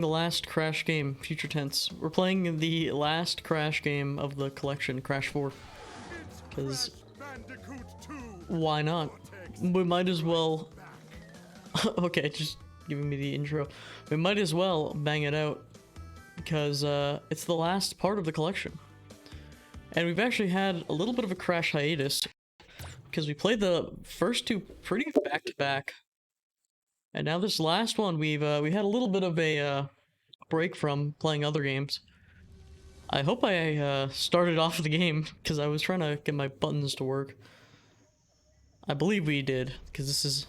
The last Crash game, future tense. We're playing the last Crash game of the collection, Crash 4. Because why not? We might as well... Okay, just giving me the intro. We might as well bang it out. Because it's the last part of the collection. And we've actually had a little bit of a Crash hiatus. Because we played the first two pretty back-to-back. And now this last one, we had a little bit of a break from playing other games. I hope I started off the game, because I was trying to get my buttons to work. I believe we did, because this is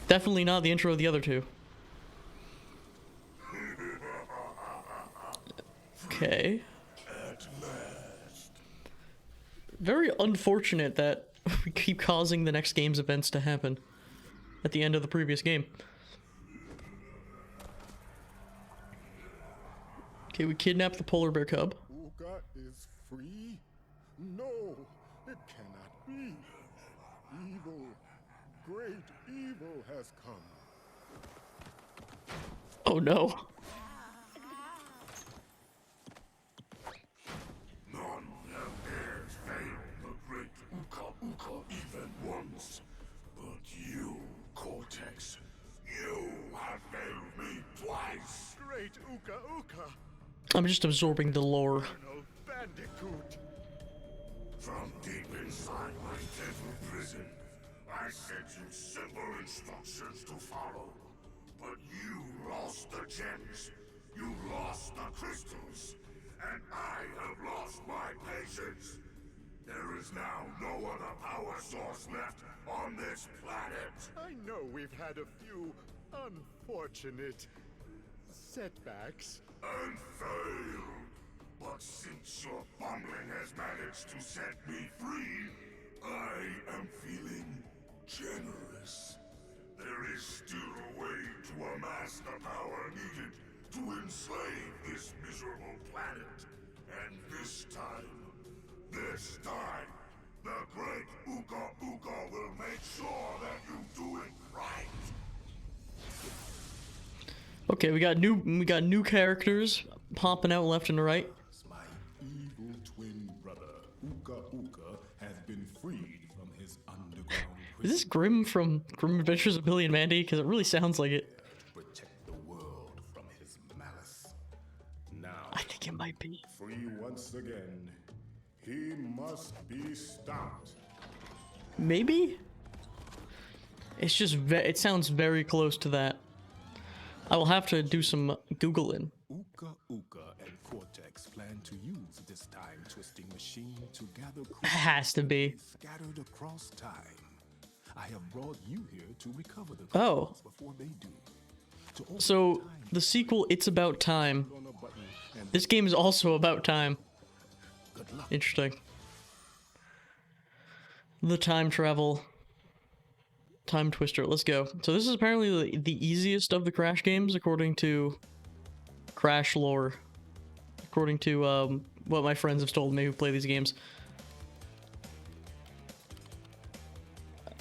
definitely not the intro of the other two. Okay. Very unfortunate that we keep causing the next game's events to happen at the end of the previous game. Okay, we kidnapped the polar bear cub. Uka is free? No, it cannot be. Evil, great evil has come. Oh no. None have dared fail the great Uka even once. But you, Cortex, you have failed me twice. Great Uka. I'm just absorbing the lore. No, Bandicoot. From deep inside my deadly prison, I sent you simple instructions to follow. But you lost the gems, you lost the crystals, and I have lost my patience. There is now no other power source left on this planet. I know we've had a few unfortunate setbacks. And failed. But since your fumbling has managed to set me free, I am feeling generous. There is still a way to amass the power needed to enslave this miserable planet. And this time, the great Uka will make sure that you do it right. Okay, we got new characters popping out left and right. My evil twin brother, Uka, has been freed from his underground Is prison. this Grim from Grim Adventures of Billy and Mandy? Because it really sounds like it. Protect the world from his malice. Now, I think it might be. free once again, he must be stopped. Maybe? It's just, it sounds very close to that. I will have to do some Googling. Uka and Cortex plan to use this time-twisting machine to gather Has to be. scattered across time. I have brought you here to recover the Oh. crystals before they do. To open So, time, the sequel, It's About Time. on a button and This game is also about time. good luck. Interesting. The time travel. Time Twister. Let's go. So this is apparently the easiest of the Crash games, according to Crash lore. According to what my friends have told me who play these games.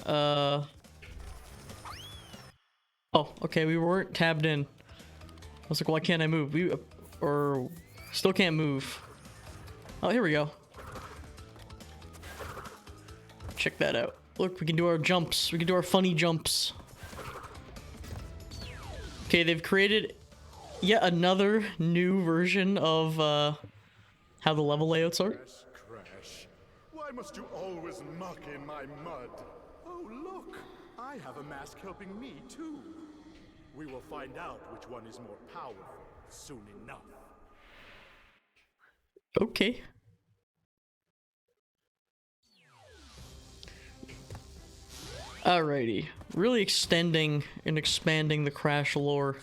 Oh, okay, we weren't tabbed in. I was like, why can't I move? Or still can't move. Oh, here we go. Check that out. Look, we can do our jumps. We can do our funny jumps. Okay, they've created yet another new version of how the level layouts are. Crash. Why must you always muck in my mud? Oh, look. I have a mask helping me, too. We will find out which one is more powerful soon enough. Okay. Alrighty. Really extending and expanding the Crash lore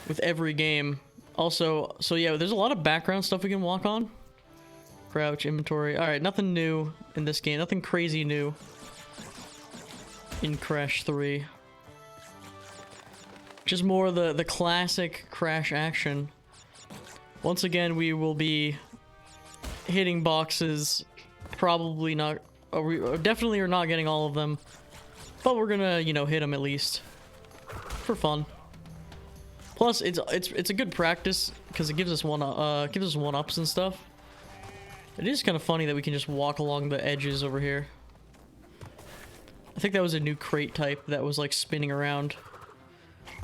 with every game. Also, so yeah, there's a lot of background stuff we can walk on. Crouch, inventory. Alright, nothing new in this game. Nothing crazy new in Crash 3. Just more the classic Crash action. Once again, we will be hitting boxes. Probably not... we definitely are not getting all of them. But we're gonna, you know, hit them at least. For fun. Plus, it's a good practice because it gives us one ups and stuff. It is kind of funny that we can just walk along the edges over here. I think that was a new crate type that was like spinning around,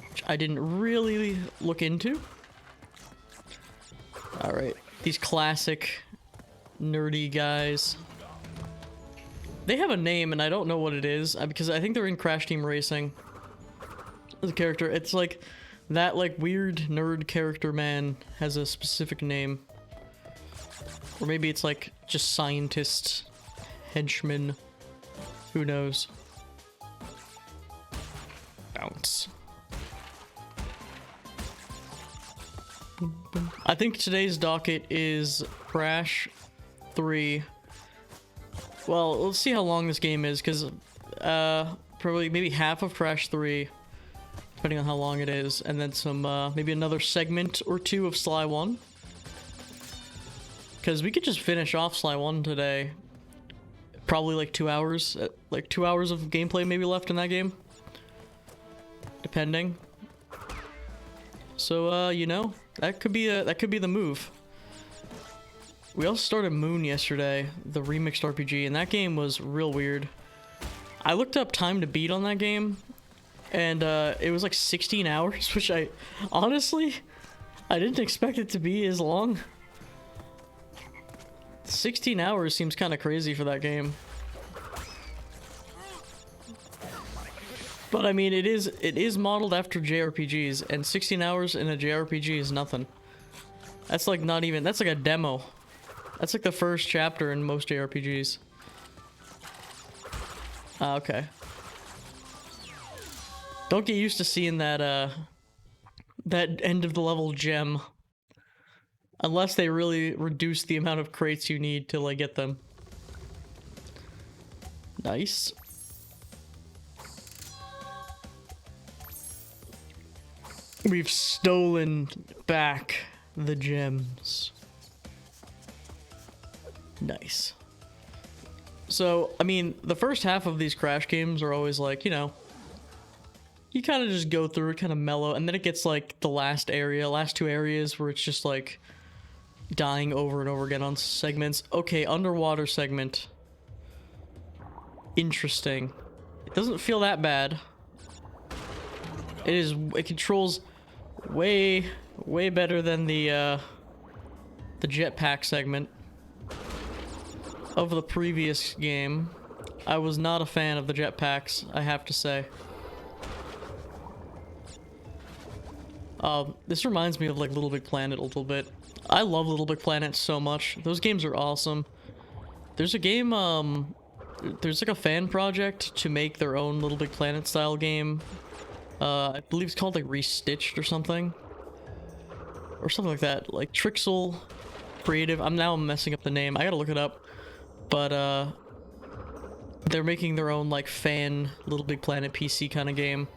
which I didn't really look into. All right, these classic nerdy guys. They have a name and I don't know what it is because I think they're in Crash Team Racing. The character, it's like that like weird nerd character man has a specific name. Or maybe it's like just scientist, henchman, who knows. Bounce. I think today's docket is Crash 3. Well, let's see how long this game is, because probably maybe half of Crash 3, depending on how long it is, and then some maybe another segment or two of Sly 1. Because we could just finish off Sly 1 today. Probably like 2 hours, like 2 hours of gameplay maybe left in that game, depending. So you know, that could be the move. We also started Moon yesterday, the remixed RPG, and that game was real weird. I looked up time to beat on that game, and it was like 16 hours, which I didn't expect it to be as long. 16 hours seems kind of crazy for that game. But I mean, it is modeled after JRPGs, and 16 hours in a JRPG is nothing. That's like not even, that's like a demo. That's like the first chapter in most JRPGs. Okay. Don't get used to seeing that that end of the level gem. Unless they really reduce the amount of crates you need to like get them. Nice. We've stolen back the gems. Nice. So, I mean, the first half of these Crash games are always like, you know, you kind of just go through it kind of mellow, and then it gets like the last two areas where it's just like dying over and over again on segments. Okay, underwater segment. Interesting. It doesn't feel that bad. It controls way better than the jetpack segment of the previous game. I was not a fan of the jetpacks, I have to say. This reminds me of like Little Big Planet a little bit. I love Little Big Planet so much. Those games are awesome. There's a game, there's like a fan project to make their own Little Big Planet style game. I believe it's called like Restitched or something. Or something like that. Like Trixel Creative. I'm messing up the name. I gotta look it up. But, they're making their own like fan Little Big Planet PC kind of game.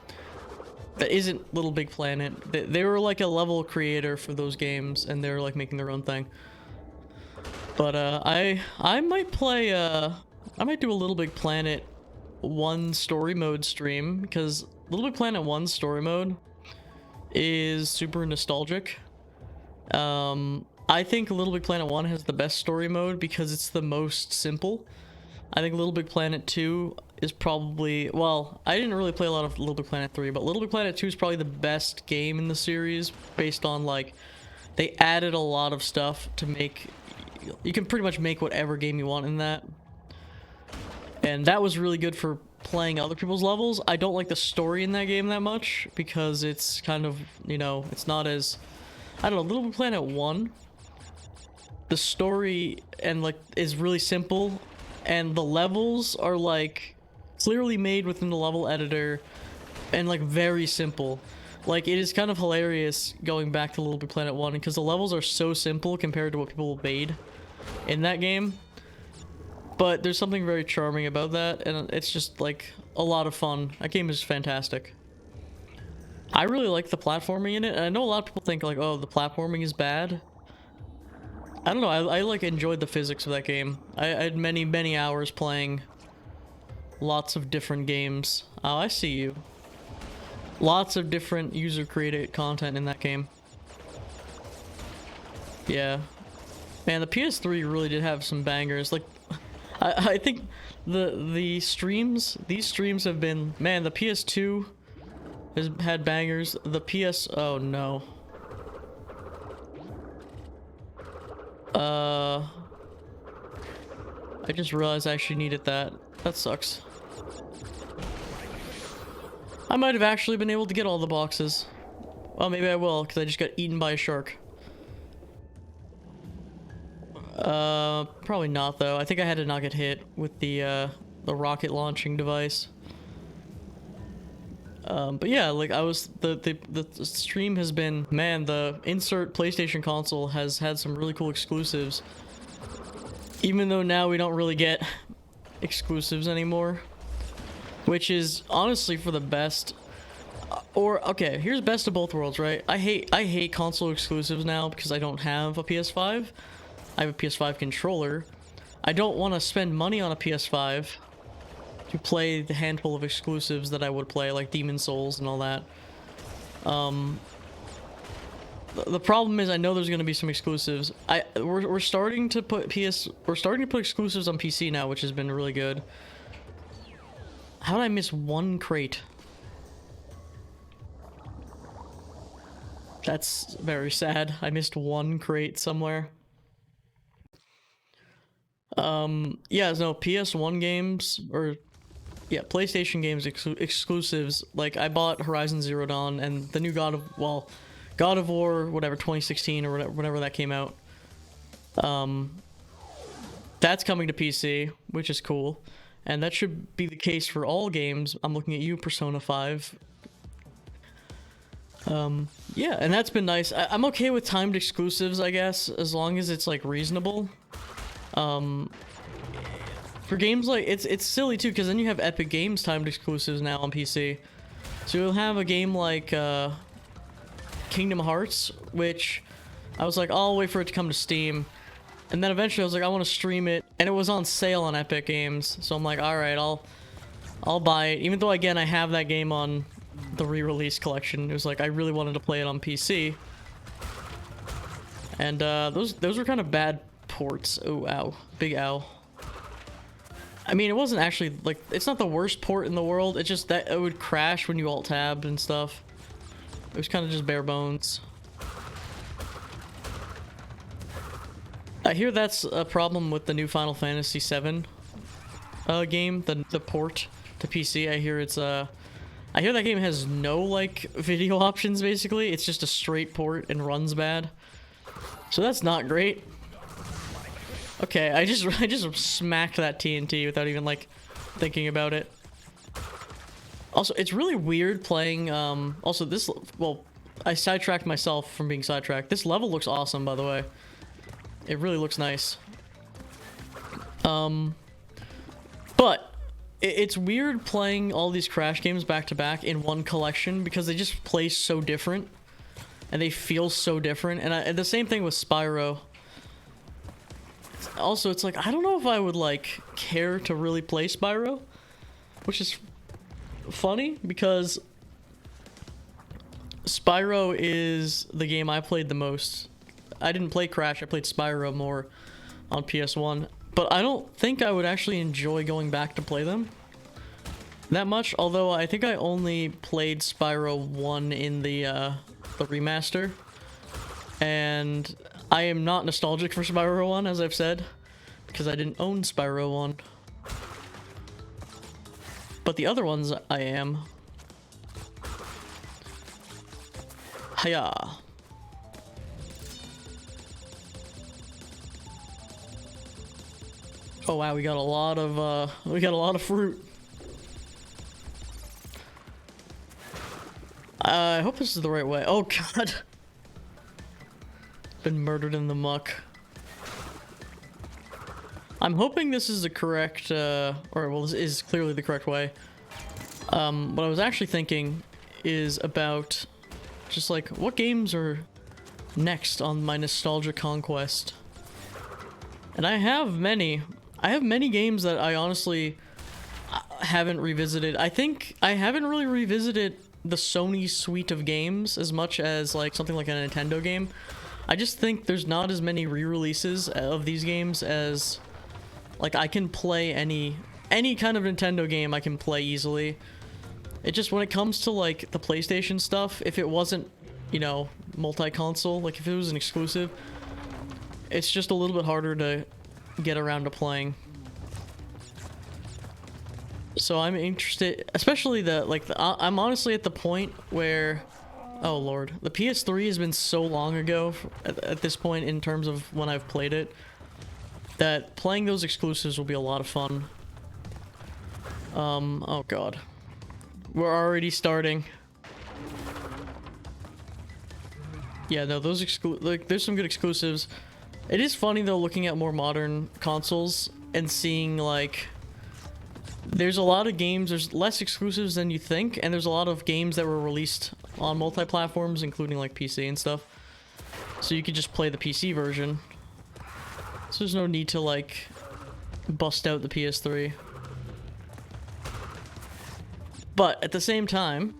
That isn't Little Big Planet. They were like a level creator for those games, and they're like making their own thing. But I might play I might do a Little Big Planet 1 story mode stream, because Little Big Planet 1 story mode is super nostalgic. I think Little Big Planet 1 has the best story mode because it's the most simple. I think Little Big Planet 2 is probably, well, I didn't really play a lot of Little Big Planet 3, but Little Big Planet 2 is probably the best game in the series based on like, they added a lot of stuff to make, you can pretty much make whatever game you want in that. And that was really good for playing other people's levels. I don't like the story in that game that much because it's kind of, you know, it's not as, I don't know, Little Big Planet 1, the story and like is really simple, and the levels are like clearly made within the level editor and like very simple. Like it is kind of hilarious going back to Little Big Planet 1 because the levels are so simple compared to what people made in that game. But there's something very charming about that, and it's just like a lot of fun. That game is fantastic. I really like the platforming in it, and I know a lot of people think like, oh, the platforming is bad. I don't know, I like enjoyed the physics of that game. I had many hours playing lots of different games. Oh, I see you. Lots of different user-created content in that game. Yeah. Man, the PS3 really did have some bangers. Like, I think these streams have been... Man, the PS2 has had bangers. The PS... Oh, no. I just realized I actually needed that. That sucks. I might have actually been able to get all the boxes. Well, maybe I will, because I just got eaten by a shark. Probably not, though. I think I had to not get hit with the rocket launching device. But yeah, like, the stream has been... Man, the insert PlayStation console has had some really cool exclusives. Even though now we don't really get exclusives anymore. Which is honestly for the best. Or, okay, here's best of both worlds, right? I hate console exclusives now because I don't have a PS5. I have a PS5 controller. I don't want to spend money on a PS5 to play the handful of exclusives that I would play, like Demon's Souls and all that. The problem is I know there's going to be some exclusives. We're starting to put exclusives on PC now, which has been really good. How did I miss one crate? That's very sad. I missed one crate somewhere. Yeah, no, PS1 games, or yeah, PlayStation games exclusives. Like, I bought Horizon Zero Dawn and the new God of War, whatever, 2016 or whatever that came out. That's coming to PC, which is cool. And that should be the case for all games. I'm looking at you, Persona 5. Yeah, and that's been nice. I'm okay with timed exclusives, I guess, as long as it's, like, reasonable. For games like... It's silly, too, because then you have Epic Games timed exclusives now on PC. So you'll have a game like, Kingdom Hearts, which I was like, I'll wait for it to come to Steam. And then eventually I was like, I want to stream it, and it was on sale on Epic Games. So I'm like, all right, I'll buy it. Even though, again, I have that game on the re-release collection. It was like, I really wanted to play it on PC. And those were kind of bad ports. Oh, ow. Big ow. I mean, it wasn't actually, like, it's not the worst port in the world. It's just that it would crash when you alt-tab and stuff. It was kind of just bare bones. I hear that's a problem with the new Final Fantasy VII game, the port to PC. I hear it's I hear that game has no, like, video options, basically. It's just a straight port and runs bad. So that's not great. Okay, I just smacked that TNT without even, like, thinking about it. Also, it's really weird playing, also this, well, I sidetracked myself from being sidetracked. This level looks awesome, by the way. It really looks nice. But it's weird playing all these Crash games back to back in one collection because they just play so different and they feel so different. And the same thing with Spyro. Also, it's like, I don't know if I would, like, care to really play Spyro, which is funny because Spyro is the game I played the most. I didn't play Crash, I played Spyro more on PS1, but I don't think I would actually enjoy going back to play them that much, although I think I only played Spyro 1 in the remaster, and I am not nostalgic for Spyro 1, as I've said, because I didn't own Spyro 1. But the other ones, I am. Hiya. Oh wow, we got a lot of fruit. I hope this is the right way. Oh god. Been murdered in the muck. I'm hoping this is the correct, well, this is clearly the correct way. What I was actually thinking is about just like, what games are next on my nostalgia conquest? And I have many games that I honestly haven't revisited. I think I haven't really revisited the Sony suite of games as much as like something like a Nintendo game. I just think there's not as many re-releases of these games as like I can play any kind of Nintendo game I can play easily. It just, when it comes to like the PlayStation stuff, if it wasn't, you know, multi-console, like if it was an exclusive, it's just a little bit harder to get around to playing. So I'm interested, especially I'm honestly at the point where, oh lord, the PS3 has been so long ago at this point in terms of when I've played it, that playing those exclusives will be a lot of fun. Oh god. We're already starting. Yeah, no, those there's some good exclusives. It is funny though, looking at more modern consoles and seeing like there's a lot of games, there's less exclusives than you think, and there's a lot of games that were released on multi-platforms, including like PC and stuff. So you could just play the PC version. So there's no need to like bust out the PS3. But at the same time,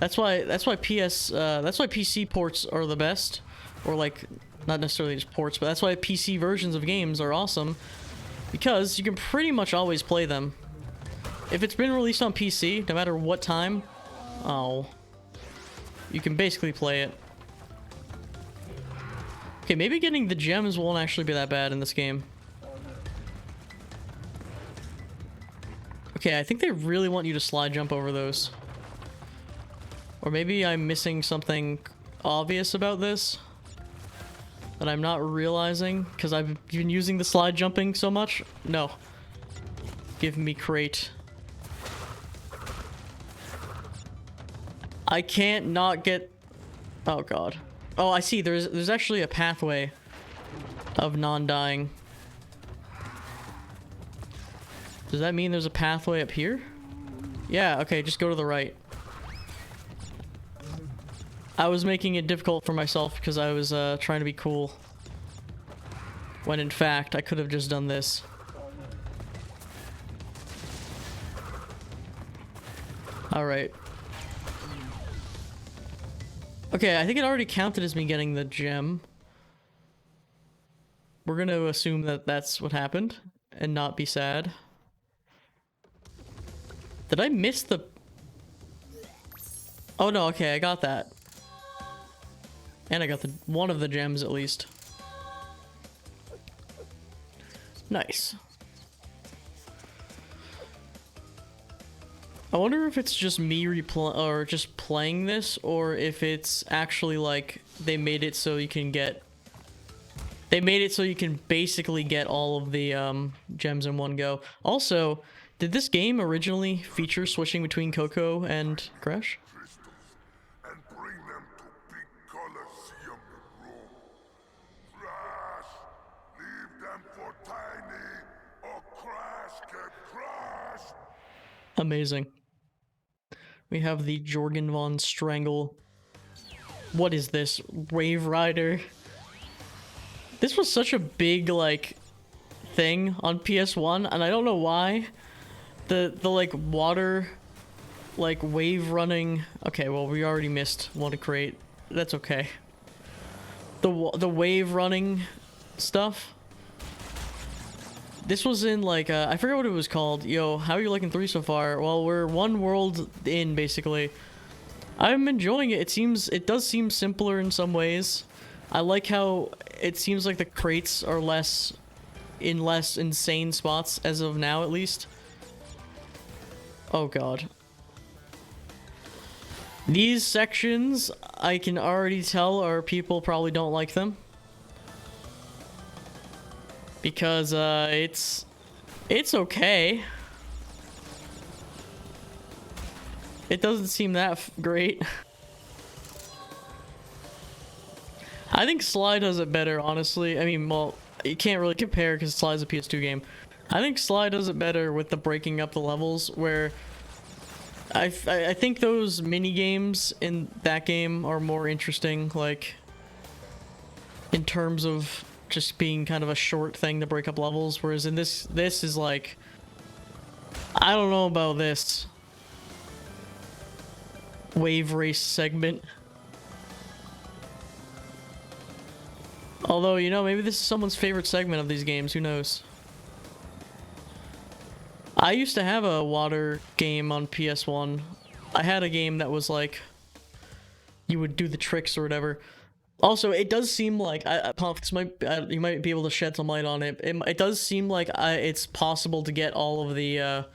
that's why PC ports are the best, or like not necessarily just ports, but that's why PC versions of games are awesome, because you can pretty much always play them. If it's been released on PC, no matter what time, oh, you can basically play it. Okay, maybe getting the gems won't actually be that bad in this game. Okay, I think they really want you to slide jump over those. Or maybe I'm missing something obvious about this that I'm not realizing because I've been using the slide jumping so much. No. Give me crate. I can't not get... Oh god. Oh, I see. There's actually a pathway of non-dying. Does that mean there's a pathway up here? Yeah, okay, just go to the right. I was making it difficult for myself because I was trying to be cool. When in fact, I could have just done this. Alright. Okay, I think it already counted as me getting the gem. We're gonna assume that that's what happened and not be sad. Did I miss the... Oh no, okay, I got that. And I got one of the gems at least. Nice. I wonder if it's just me just playing this, or if it's actually like they made it so you can get... They made it so you can basically get all of the gems in one go. Also, did this game originally feature switching between Coco and Crash? And bring them to big Colosseum room. Crash! Leave them for Tiny, or Crash get crushed! Amazing. We have the Jorgen von Strangle. What is this? Wave Rider? This was such a big, like, thing on PS1, and I don't know why. The like, water, like, wave running... Okay, well, we already missed one crate. That's okay. The wave running stuff. This was in, like, I forget what it was called. Yo, how are you liking 3 so far? Well, we're one world in, basically. I'm enjoying it. It does seem simpler in some ways. I like how it seems like the crates are less insane spots, as of now, at least. Oh, God. These sections, I can already tell, people probably don't like them. Because, it's okay. It doesn't seem that great. I think Sly does it better, honestly. I mean, well, you can't really compare because Sly's a PS2 game. I think Sly does it better with the breaking up the levels, where I think those mini games in that game are more interesting, like, in terms of just being kind of a short thing to break up levels, whereas in this is like, I don't know about this. wave race segment. Although, you know, maybe this is someone's favorite segment of these games, who knows? I used to have a water game on PS1. I had a game that was like, you would do the tricks or whatever. Also, it does seem like, you might be able to shed some light on it. It does seem like it's possible to get all of the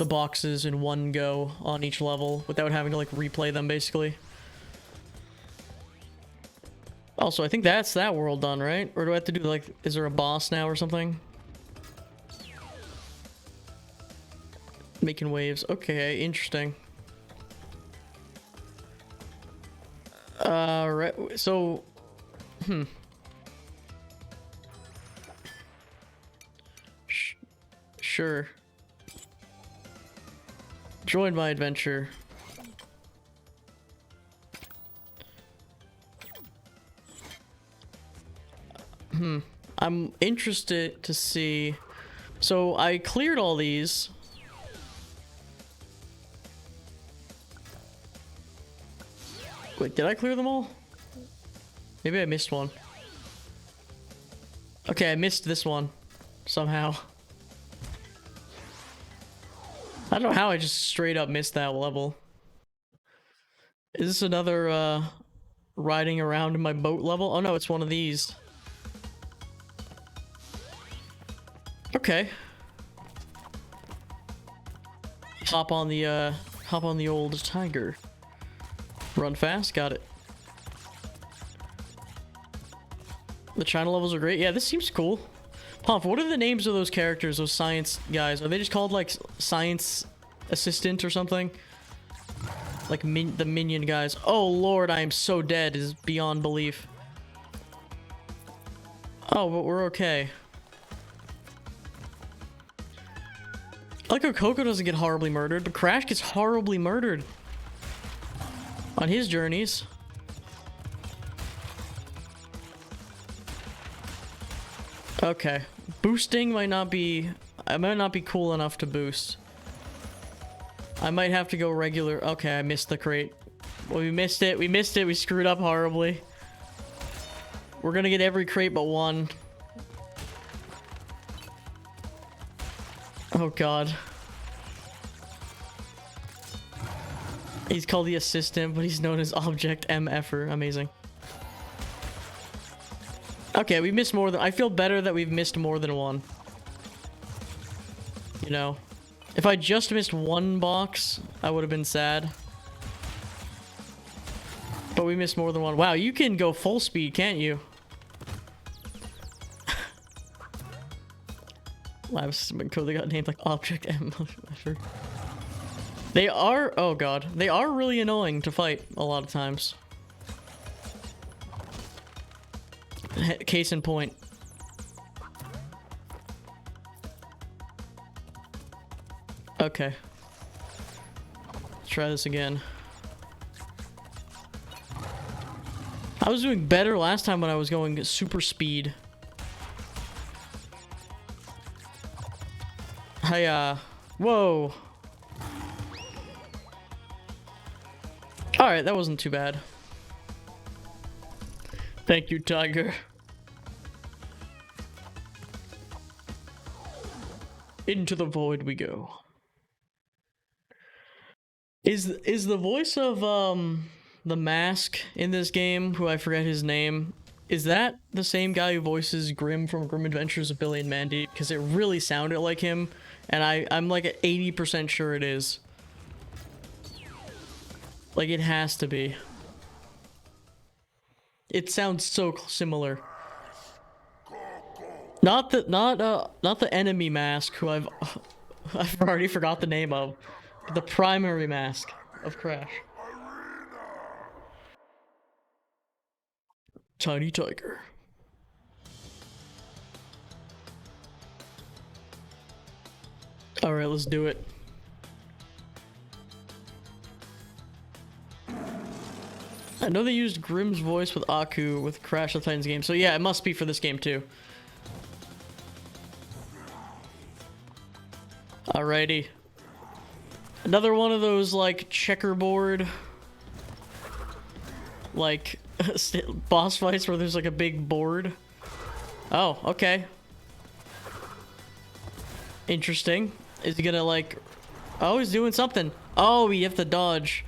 boxes in one go on each level without having to like replay them, basically. Also, I think that's that world done, right? Or do I have to do, like, is there a boss now or something? Making waves. Okay, interesting. Right, so... Sure. Join my adventure. I'm interested to see. So I cleared all these. Wait, did I clear them all? Maybe I missed one. Okay, I missed this one somehow. I don't know how I just straight up missed that level. Is this another riding around in my boat level? Oh no, it's one of these. Okay. Hop on the old tiger. Run fast, got it. The China levels are great. Yeah, this seems cool. Pomp, what are the names of those characters, those science guys? Are they just called like science assistant or something? Like the minion guys. Oh lord, I am so dead is beyond belief. Oh, but we're okay. I like how Coco doesn't get horribly murdered, but Crash gets horribly murdered on his journeys. Okay. Boosting might not be... I might not be cool enough to boost. I might have to go regular... Okay, I missed the crate. Well, we missed it. We missed it. We screwed up horribly. We're gonna get every crate but one. Oh god. He's called the assistant, but he's known as Object MFer. Amazing. Okay, we missed more than... I feel better that we've missed more than one. You know? If I just missed one box, I would have been sad. But we missed more than one. Wow, you can go full speed, can't you? Lab system code, they got named like Object MFer. They are... Oh god. They are really annoying to fight a lot of times. Case in point. Okay. Let's try this again. I was doing better last time when I was going super speed. Hiya. Whoa. Alright, that wasn't too bad. Thank you, Tiger. Into the void we go. Is the voice of the mask in this game, who I forget his name, is that the same guy who voices Grim from Grim Adventures of Billy and Mandy? Because it really sounded like him, and I'm like at 80% sure it is. Like it has to be. It sounds so similar. Not the enemy mask, who I've already forgot the name of. But the primary mask of Crash. Tiny Tiger. Alright, let's do it. I know they used Grimm's voice with Aku with Crash of the Titans game, so yeah, it must be for this game too. Alrighty. Another one of those, like, checkerboard like boss fights where there's like a big board. Oh, okay. Interesting. Is he gonna like... Oh, he's doing something. Oh, you have to dodge.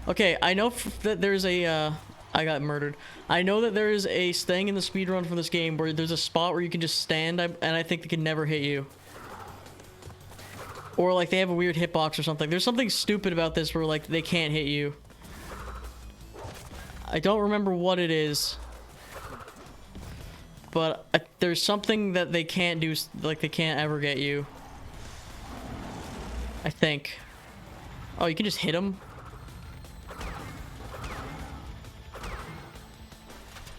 Okay, I know that there's a... I got murdered. I know that there is a thing in the speedrun for this game where there's a spot where you can just stand, and I think they can never hit you. Or like they have a weird hitbox or something. There's something stupid about this where like they can't hit you. I don't remember what it is. But there's something that they can't do, like they can't ever get you. I think. Oh, you can just hit them?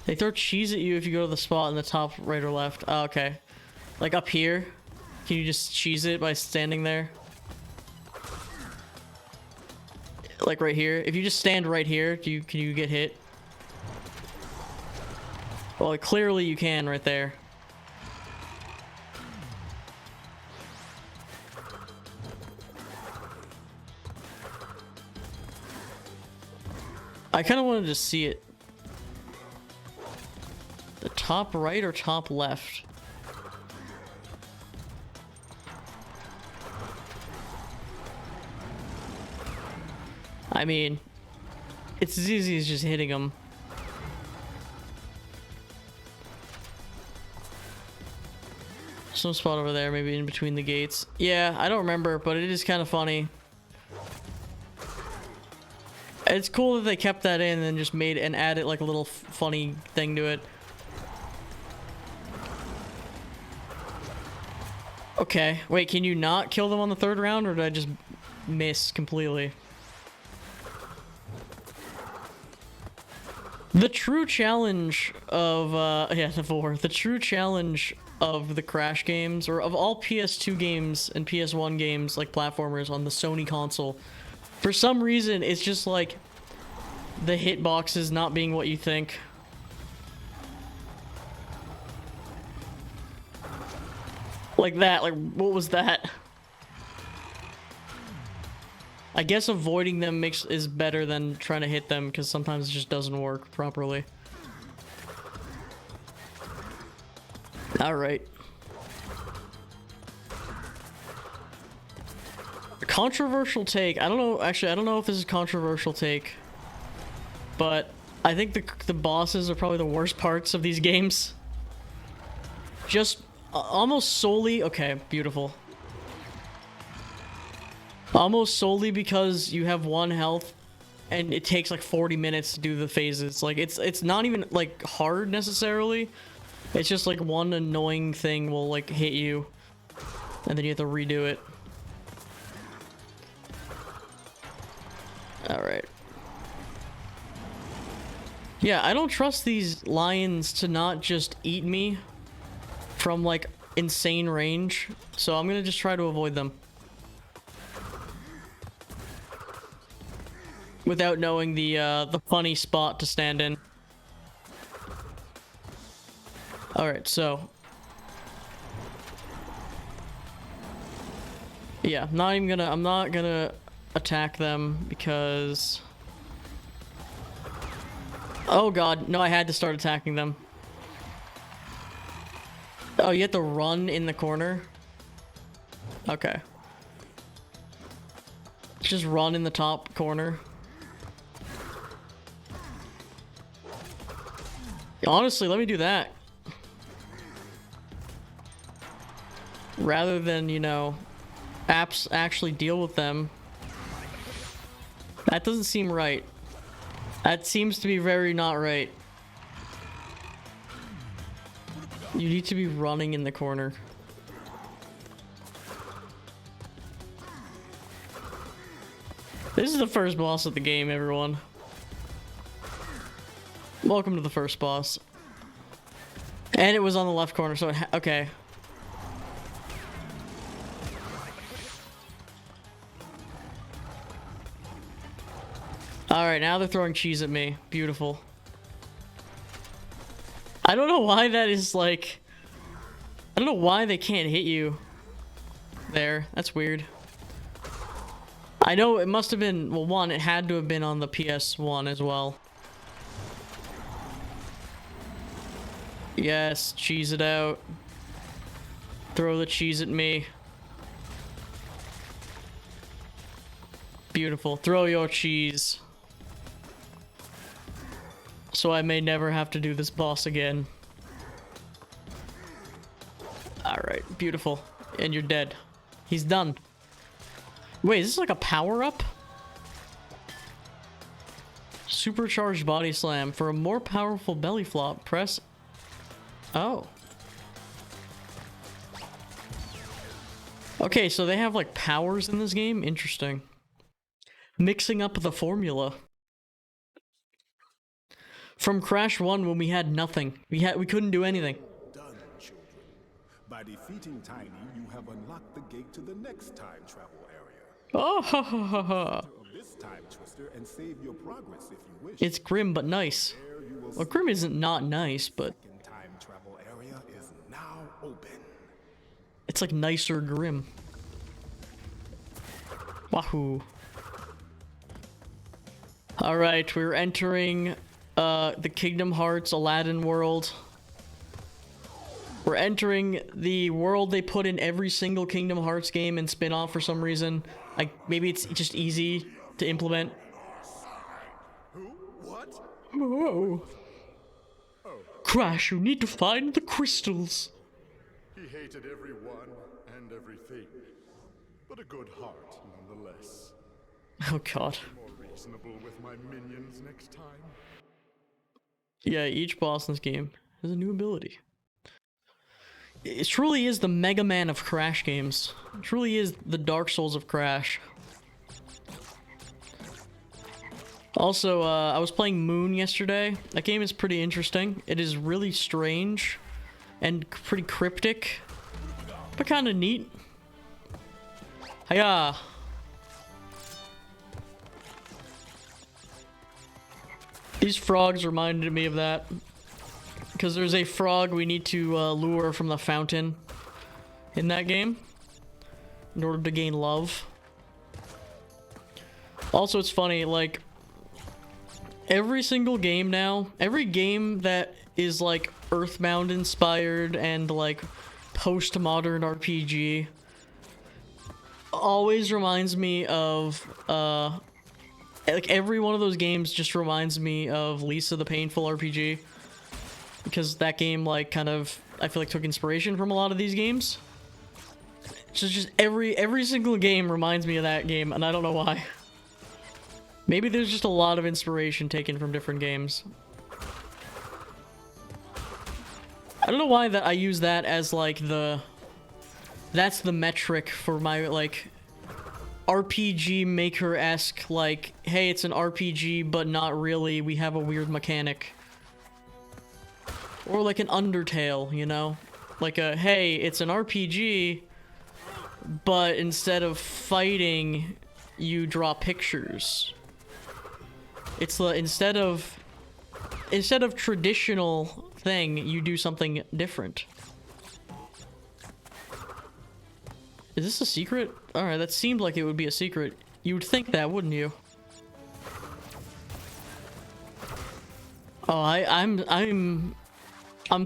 They throw cheese at you if you go to the spot in the top right or left. Oh, okay. Like up here? Can you just cheese it by standing there? Like right here? If you just stand right here, can you get hit? Well, like, clearly you can right there. I kind of wanted to see it. The top right or top left? I mean, it's as easy as just hitting them. Some spot over there, maybe in between the gates. Yeah, I don't remember, but it is kind of funny. It's cool that they kept that in and just made and added like a little funny thing to it. Okay, wait, can you not kill them on the third round, or did I just miss completely? The true challenge of, yeah, the true challenge of the Crash games, or of all PS2 games and PS1 games, like platformers on the Sony console, for some reason, it's just like the hitboxes not being what you think. Like that, like, what was that? I guess avoiding them is better than trying to hit them, because sometimes it just doesn't work properly. Alright. Controversial take. I don't know, actually, I don't know if this is a controversial take, but I think the bosses are probably the worst parts of these games. Just almost solely... Okay, beautiful. Almost solely because you have 1 health and it takes like 40 minutes to do the phases. Like, it's not even like hard necessarily. It's just like one annoying thing will like hit you and then you have to redo it. Alright. Yeah, I don't trust these lions to not just eat me from like insane range, so I'm gonna just try to avoid them. Without knowing the funny spot to stand in. Alright, so... Yeah, I'm not gonna attack them because... Oh god, no, I had to start attacking them. Oh, you have to run in the corner? Okay. Just run in the top corner. Honestly, let me do that. Rather than, you know, actually deal with them. That doesn't seem right. That seems to be very not right. You need to be running in the corner. This is the first boss of the game, everyone. Welcome to the first boss. And it was on the left corner, so okay. Alright, now they're throwing cheese at me. Beautiful. I don't know why that is like... I don't know why they can't hit you there. That's weird. I know it must have been... Well, one, it had to have been on the PS1 as well. Yes, cheese it out. Throw the cheese at me. Beautiful. Throw your cheese. So I may never have to do this boss again. Alright, beautiful. And you're dead. He's done. Wait, is this like a power-up? Supercharged body slam. For a more powerful belly flop, press... Oh. Okay, so they have like powers in this game? Interesting. Mixing up the formula. From Crash 1 when we had nothing. We couldn't do anything. Done, children. By defeating Tiny, you have unlocked the gate to the next time travel area. Oh, ha ha ha ha. Of this time twister and save your progress if you wish. It's grim but nice. Well, grim isn't not nice, but Second time travel area is now open. it's like nicer grim. Wahoo. Alright, we're entering the Kingdom Hearts Aladdin world. We're entering the world they put in every single Kingdom Hearts game and spin-off for some reason. Like, maybe it's just easy to implement. Who? What? Whoa. Crash, you need to find the crystals. He hated everyone and everything, but a good heart nonetheless. Oh god. More reasonable with my minions next time. Yeah, each boss in this game has a new ability. It truly is the Mega Man of Crash games. It truly is the Dark Souls of Crash. Also, I was playing Moon yesterday. That game is pretty interesting. It is really strange and pretty cryptic, but kind of neat. Hiya! These frogs reminded me of that. Because there's a frog we need to lure from the fountain in that game in order to gain love. Also, it's funny, like, every single game now, every game that is like Earthbound inspired and like postmodern RPG always reminds me of like every one of those games just reminds me of Lisa the Painful RPG, because that game like kind of I feel like took inspiration from a lot of these games. So just every single game reminds me of that game, and I don't know why. Maybe there's just a lot of inspiration taken from different games. I don't know why that I use that as like that's the metric for my like RPG maker-esque, like, hey, it's an RPG, but not really, we have a weird mechanic. Or like an Undertale, you know? Like a, hey, it's an RPG, but instead of fighting, you draw pictures. It's the, instead of traditional thing, you do something different. Is this a secret? Alright, that seemed like it would be a secret. You would think that, wouldn't you? Oh, I'm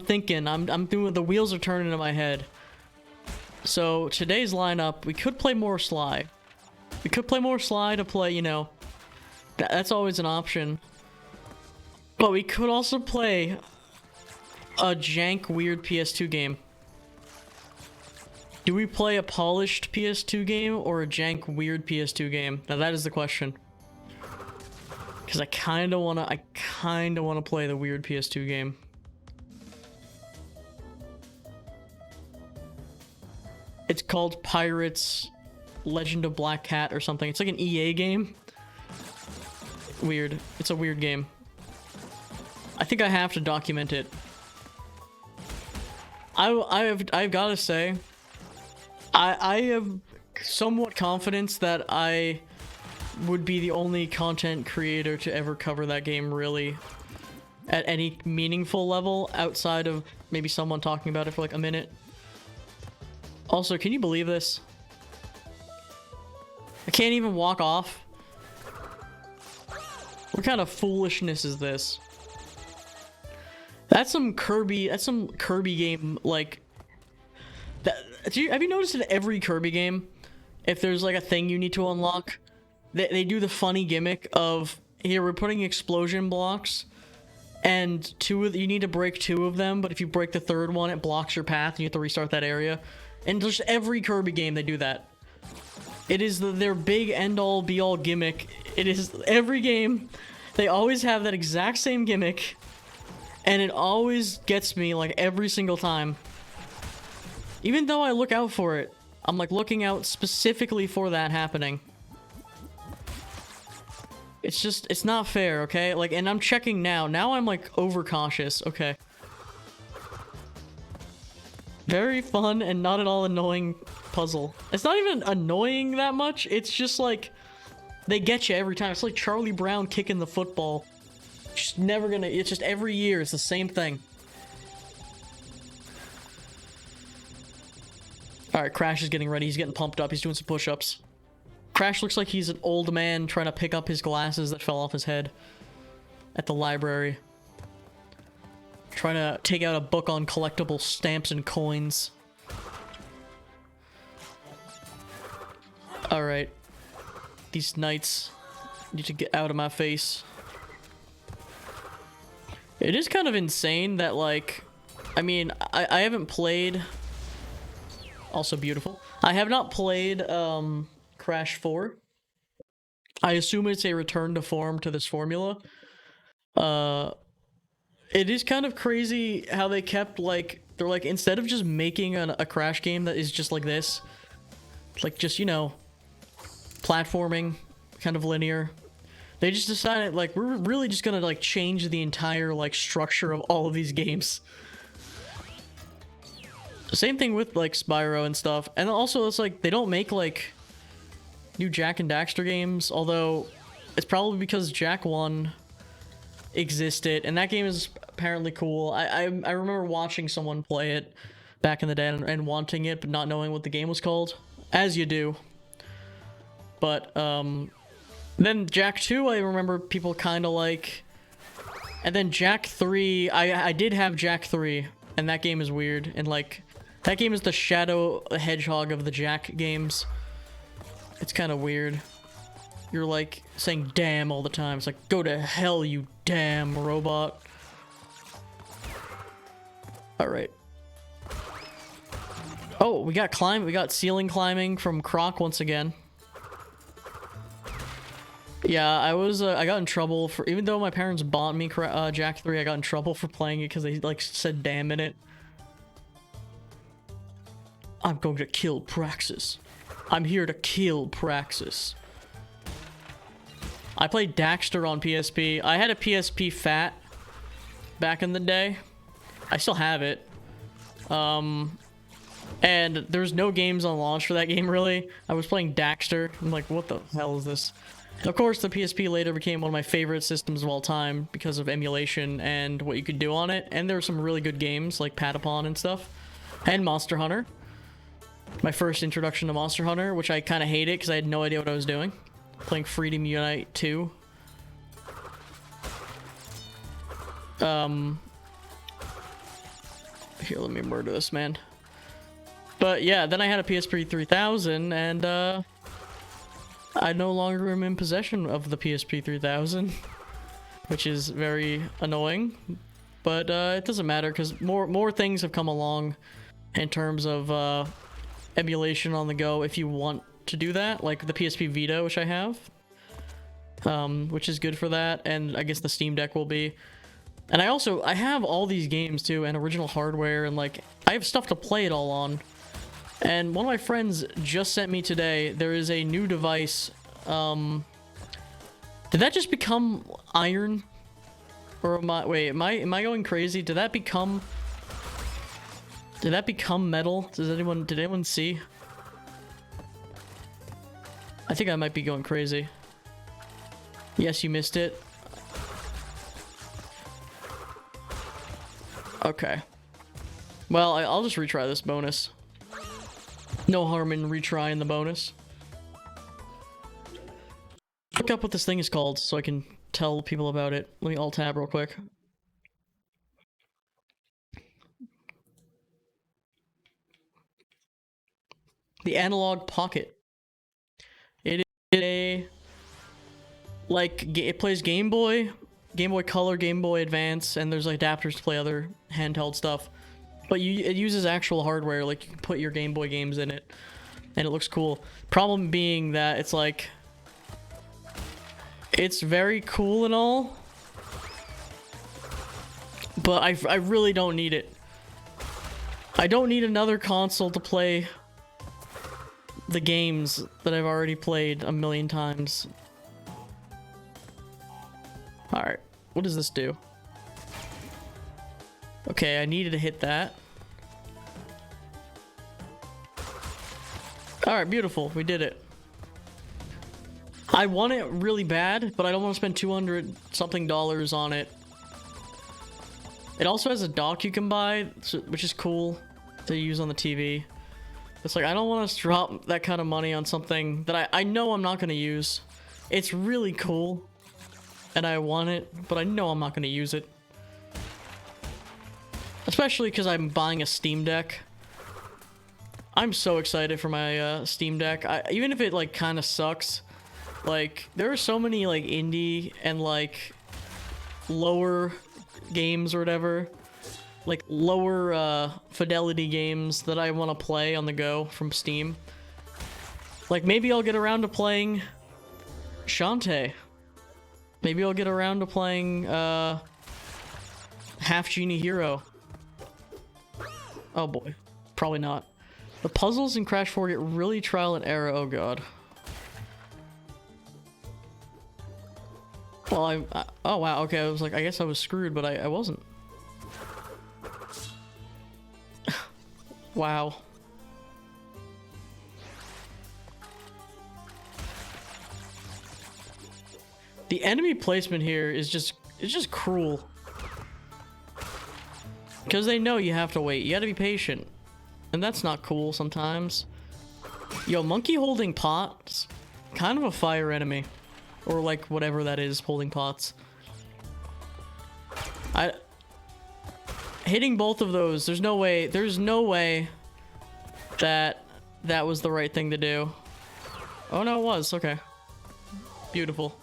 thinking, I'm doing, the wheels are turning in my head. So, today's lineup, we could play more Sly. We could play more Sly to play, you know, that's always an option. But we could also play a jank weird PS2 game. Do we play a polished PS2 game or a jank weird PS2 game? Now that is the question. Because I kinda wanna play the weird PS2 game. It's called Pirates Legend of Black Cat or something. It's like an EA game. Weird. It's a weird game. I think I have to document it. I've gotta say, I have somewhat confidence that I would be the only content creator to ever cover that game really at any meaningful level outside of maybe someone talking about it for like a minute. Also, can you believe this? I can't even walk off. What kind of foolishness is this? That's some Kirby. That's some Kirby game. Like, that, have you noticed in every Kirby game, if there's like a thing you need to unlock, they do the funny gimmick of, here we're putting explosion blocks, and you need to break 2 of them, but if you break the 3rd one, it blocks your path, and you have to restart that area. And just every Kirby game they do that. It is their big end-all be-all gimmick. It is every game. They always have that exact same gimmick. And it always gets me, like, every single time. Even though I look out for it, I'm, like, looking out specifically for that happening. It's just, it's not fair, okay? Like, and I'm checking now. Now I'm, like, overcautious. Okay. Very fun and not at all annoying puzzle. It's not even annoying that much. It's just, like, they get you every time. It's like Charlie Brown kicking the football. Just never gonna, it's just every year it's the same thing. Alright, Crash is getting ready. He's getting pumped up. He's doing some push-ups. Crash looks like he's an old man trying to pick up his glasses that fell off his head at the library. Trying to take out a book on collectible stamps and coins. Alright. These knights need to get out of my face. It is kind of insane that, like, I mean, I haven't played... Also beautiful. I have not played, Crash 4. I assume it's a return to form to this formula. It is kind of crazy how they kept, like, they're like, instead of just making a Crash game that is just like this, like, just, you know, platforming, kind of linear, they just decided, like, we're really just gonna, like, change the entire, like, structure of all of these games. Same thing with, like, Spyro and stuff. And also, it's like, they don't make, like, new Jak and Daxter games, although it's probably because Jak 1 existed, and that game is apparently cool. I remember watching someone play it back in the day and wanting it, but not knowing what the game was called. As you do. But, then Jak 2, I remember people kind of like... And then Jak 3, I did have Jak 3, and that game is weird, and, like... That game is the Shadow Hedgehog of the Jak games. It's kind of weird. You're, like, saying damn all the time. It's like, go to hell, you damn robot. Alright. Oh, we got ceiling climbing from Croc once again. Yeah, I got in trouble for, even though my parents bought me Jak 3, I got in trouble for playing it because they, like, said damn in it. I'm going to kill Praxis. I'm here to kill Praxis. I played Daxter on PSP. I had a PSP Fat back in the day. I still have it. And there's no games on launch for that game, really. I was playing Daxter. I'm like, what the hell is this? Of course, the PSP later became one of my favorite systems of all time because of emulation and what you could do on it. And there were some really good games like Patapon and stuff. And Monster Hunter. My first introduction to Monster Hunter, which I kind of hated because I had no idea what I was doing. Playing Freedom Unite 2. Here, let me murder this man. But yeah, then I had a PSP 3000, and I no longer am in possession of the PSP 3000, which is very annoying. But it doesn't matter because more things have come along in terms of emulation on the go if you want to do that, like the PSP Vita, which I have, which is good for that, and I guess the Steam Deck will be. And I have all these games too, and original hardware, and like I have stuff to play it all on. And one of my friends just sent me today, there is a new device. Did that just become iron? Or am I going crazy? Did that become metal? Did anyone see? I think I might be going crazy. Yes, you missed it. Okay. Well, I'll just retry this bonus. No harm in retrying the bonus. Look up what this thing is called so I can tell people about it. Let me alt-tab real quick. The Analog Pocket. It is a like it plays Game Boy, Game Boy Color, Game Boy Advance, and there's like adapters to play other handheld stuff. But it uses actual hardware, like you can put your Game Boy games in it, and it looks cool. Problem being that it's like, it's very cool and all, but I really don't need it. I don't need another console to play the games that I've already played a million times. Alright, what does this do? Okay, I needed to hit that. Alright, beautiful. We did it. I want it really bad, but I don't want to spend $200 something on it. It also has a dock you can buy, which is cool to use on the TV. It's like, I don't want to drop that kind of money on something that I know I'm not going to use. It's really cool, and I want it, but I know I'm not going to use it. Especially because I'm buying a Steam Deck. I'm so excited for my Steam Deck. Even if it like kind of sucks, like there are so many like indie and like lower games or whatever, like lower fidelity games that I want to play on the go from Steam. Like maybe I'll get around to playing Shantae. Maybe I'll get around to playing Half Genie Hero. Oh boy, probably not. The puzzles in Crash 4 get really trial and error. Oh god. Well, oh wow, okay, I was like, I guess I was screwed, but I wasn't. Wow. The enemy placement here is just, it's just cruel. Because they know you have to wait, you gotta be patient. And that's not cool sometimes. Yo, monkey holding pots, kind of a fire enemy. Or like whatever that is, holding pots. Hitting both of those, there's no way that that was the right thing to do. Oh no, it was, okay. Beautiful.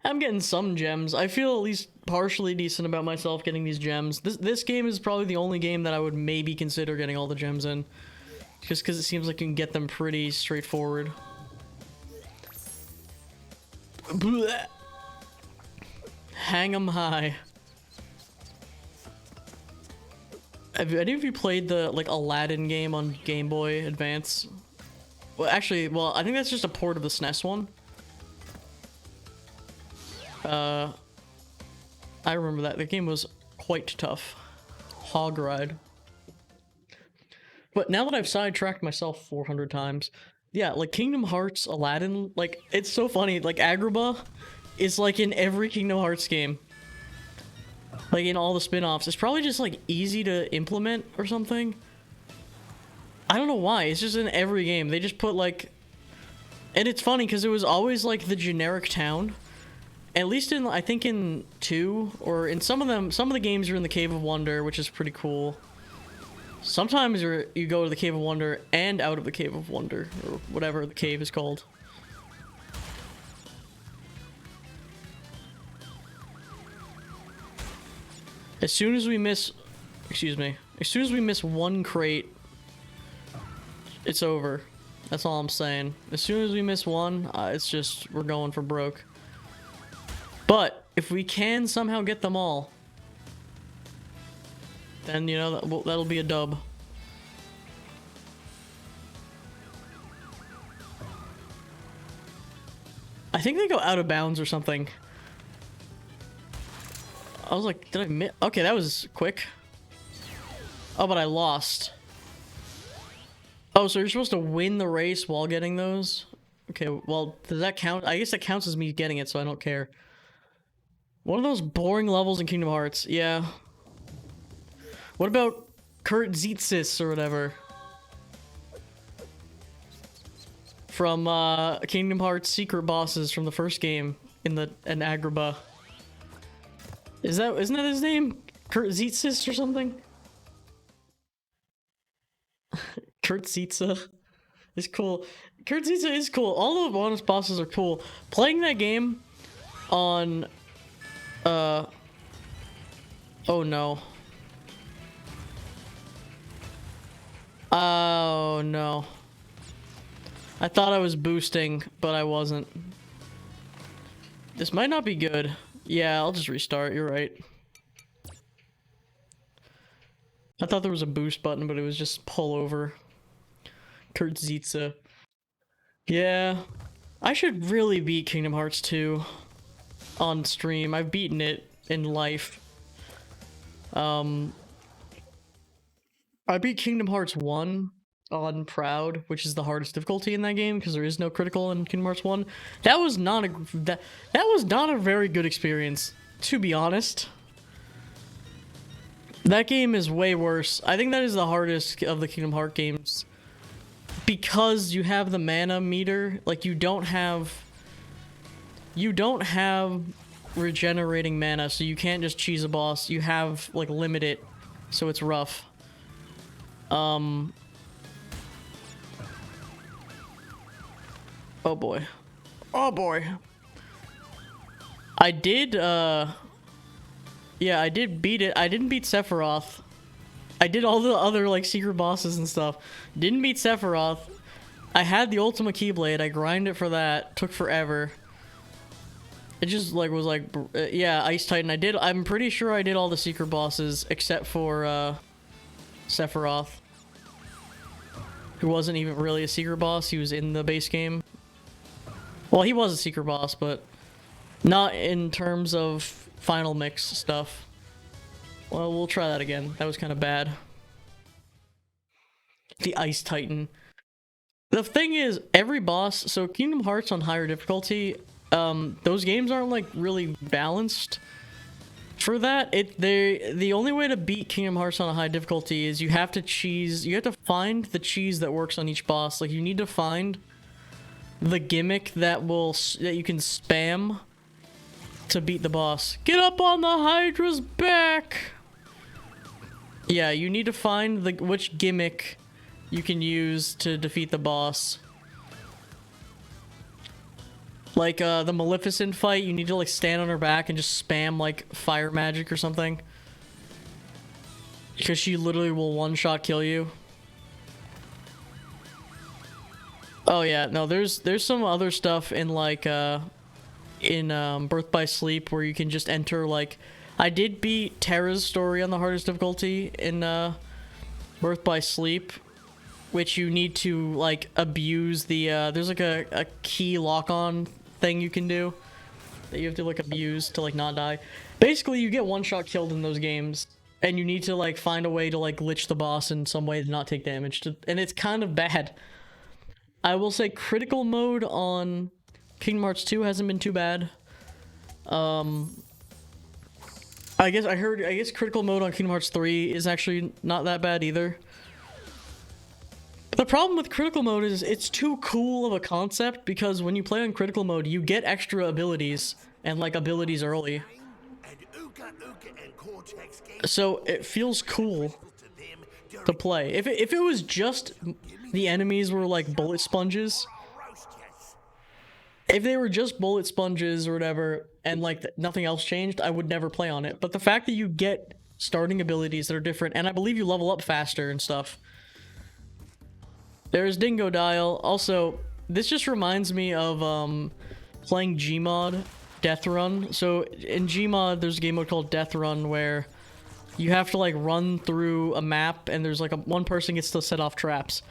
I'm getting some gems. I feel at least partially decent about myself getting these gems. This game is probably the only game that I would maybe consider getting all the gems in. Just because it seems like you can get them pretty straightforward. Blech. Hang 'em high. Have any of you played the like Aladdin game on Game Boy Advance? Well, actually, well, I think that's just a port of the SNES one. I remember that. The game was quite tough. Hog ride. But now that I've sidetracked myself 400 times, yeah, like Kingdom Hearts, Aladdin, like, it's so funny. Like, Agrabah is like in every Kingdom Hearts game. Like, in all the spin-offs. It's probably just, like, easy to implement or something. I don't know why. It's just in every game. They just put, like... And it's funny, because it was always, like, the generic town. At least in, I think in 2, or in some of them, some of the games are in the Cave of Wonder, which is pretty cool. Sometimes you go to the Cave of Wonder and out of the Cave of Wonder, or whatever the cave is called. As soon as we miss, excuse me, as soon as we miss one crate, it's over. That's all I'm saying. As soon as we miss one, it's just, we're going for broke. But if we can somehow get them all, then, you know, that'll be a dub. I think they go out of bounds or something. I was like, did I miss? Okay, that was quick. Oh, but I lost. Oh, so you're supposed to win the race while getting those? Okay, well, does that count? I guess that counts as me getting it, so I don't care. One of those boring levels in Kingdom Hearts, yeah. What about Kurt Zietzis or whatever? From Kingdom Hearts secret bosses from the first game in Agrabah. Isn't that his name? Kurt Zietzis or something? Kurtzitza is cool. Kurtzitza is cool. All the bonus bosses are cool. Playing that game on oh no. Oh no. I thought I was boosting, but I wasn't. This might not be good. Yeah, I'll just restart. You're right. I thought there was a boost button, but it was just pull over. Kurtzitza. Yeah. I should really beat Kingdom Hearts 2 on stream. I've beaten it in life. I beat Kingdom Hearts 1 on Proud, which is the hardest difficulty in that game because there is no critical in Kingdom Hearts 1. That was not a very good experience, to be honest. That game is way worse. I think that is the hardest of the Kingdom Hearts games because you have the mana meter. Like you don't have regenerating mana, so you can't just cheese a boss. You have like limit it, so it's rough. Oh boy. Oh boy. I did yeah, I did beat it. I didn't beat Sephiroth. I did all the other like secret bosses and stuff. Didn't beat Sephiroth. I had the Ultima Keyblade. I grinded it for that. Took forever. It just like was like yeah, Ice Titan. I'm pretty sure I did all the secret bosses except for Sephiroth, who wasn't even really a secret boss. He was in the base game. Well, he was a secret boss, but not in terms of final mix stuff. Well, we'll try that again. That was kind of bad. The Ice Titan. The thing is, every boss, so Kingdom Hearts on higher difficulty, those games aren't like really balanced for that. The only way to beat Kingdom Hearts on a high difficulty is you have to find the cheese that works on each boss. Like you need to find the gimmick that you can spam to beat the boss. Get up on the Hydra's back. Yeah, you need to find which gimmick you can use to defeat the boss. Like the Maleficent fight, you need to like stand on her back and just spam like fire magic or something, because she literally will one-shot kill you. Oh yeah, no, there's some other stuff in like in Birth by Sleep where you can just enter like, I did beat Terra's story on the hardest difficulty in Birth by Sleep, which you need to like abuse the there's like a key lock-on thing you can do that you have to like abuse to like not die. Basically you get one-shot killed in those games and you need to like find a way to like glitch the boss in some way to not take damage and it's kind of bad. I will say critical mode on Kingdom Hearts 2 hasn't been too bad. I guess critical mode on Kingdom Hearts 3 is actually not that bad either. The problem with critical mode is it's too cool of a concept, because when you play on critical mode, you get extra abilities, and like abilities early. So it feels cool to play. If it was just the enemies were like bullet sponges, if they were just bullet sponges or whatever, and like nothing else changed, I would never play on it. But the fact that you get starting abilities that are different, and I believe you level up faster and stuff. There's Dingo Dial. Also, this just reminds me of playing Gmod Death Run. So in Gmod, there's a game mode called Death Run where you have to like run through a map, and there's like one person gets to set off traps.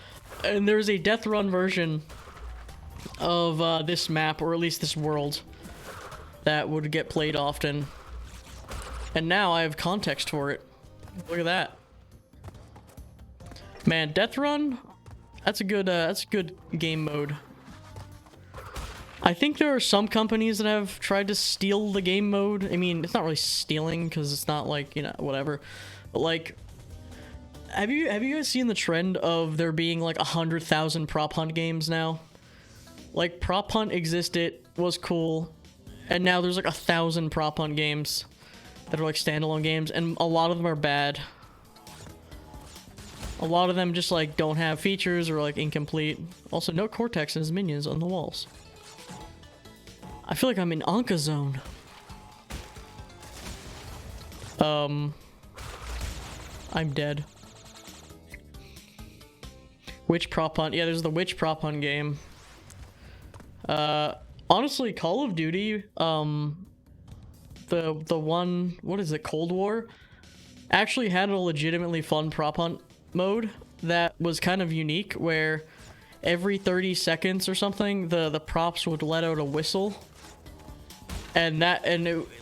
And there's a Death Run version of this map, or at least this world, that would get played often. And now I have context for it. Look at that. Man, Death Run, that's a good game mode. I think there are some companies that have tried to steal the game mode. I mean, it's not really stealing because it's not like, you know, whatever. But like, have you guys seen the trend of there being like 100,000 prop hunt games now? Like prop hunt existed, was cool, and now there's like 1,000 prop hunt games that are like standalone games, and a lot of them are bad. A lot of them just like don't have features or like incomplete. Also, no Cortex and his minions on the walls. I feel like I'm in Anka zone. I'm dead. Witch prop hunt. Yeah, there's the witch prop hunt game. Honestly, Call of Duty, the one, what is it, Cold War, actually had a legitimately fun prop hunt mode that was kind of unique, where every 30 seconds or something, the props would let out a whistle. And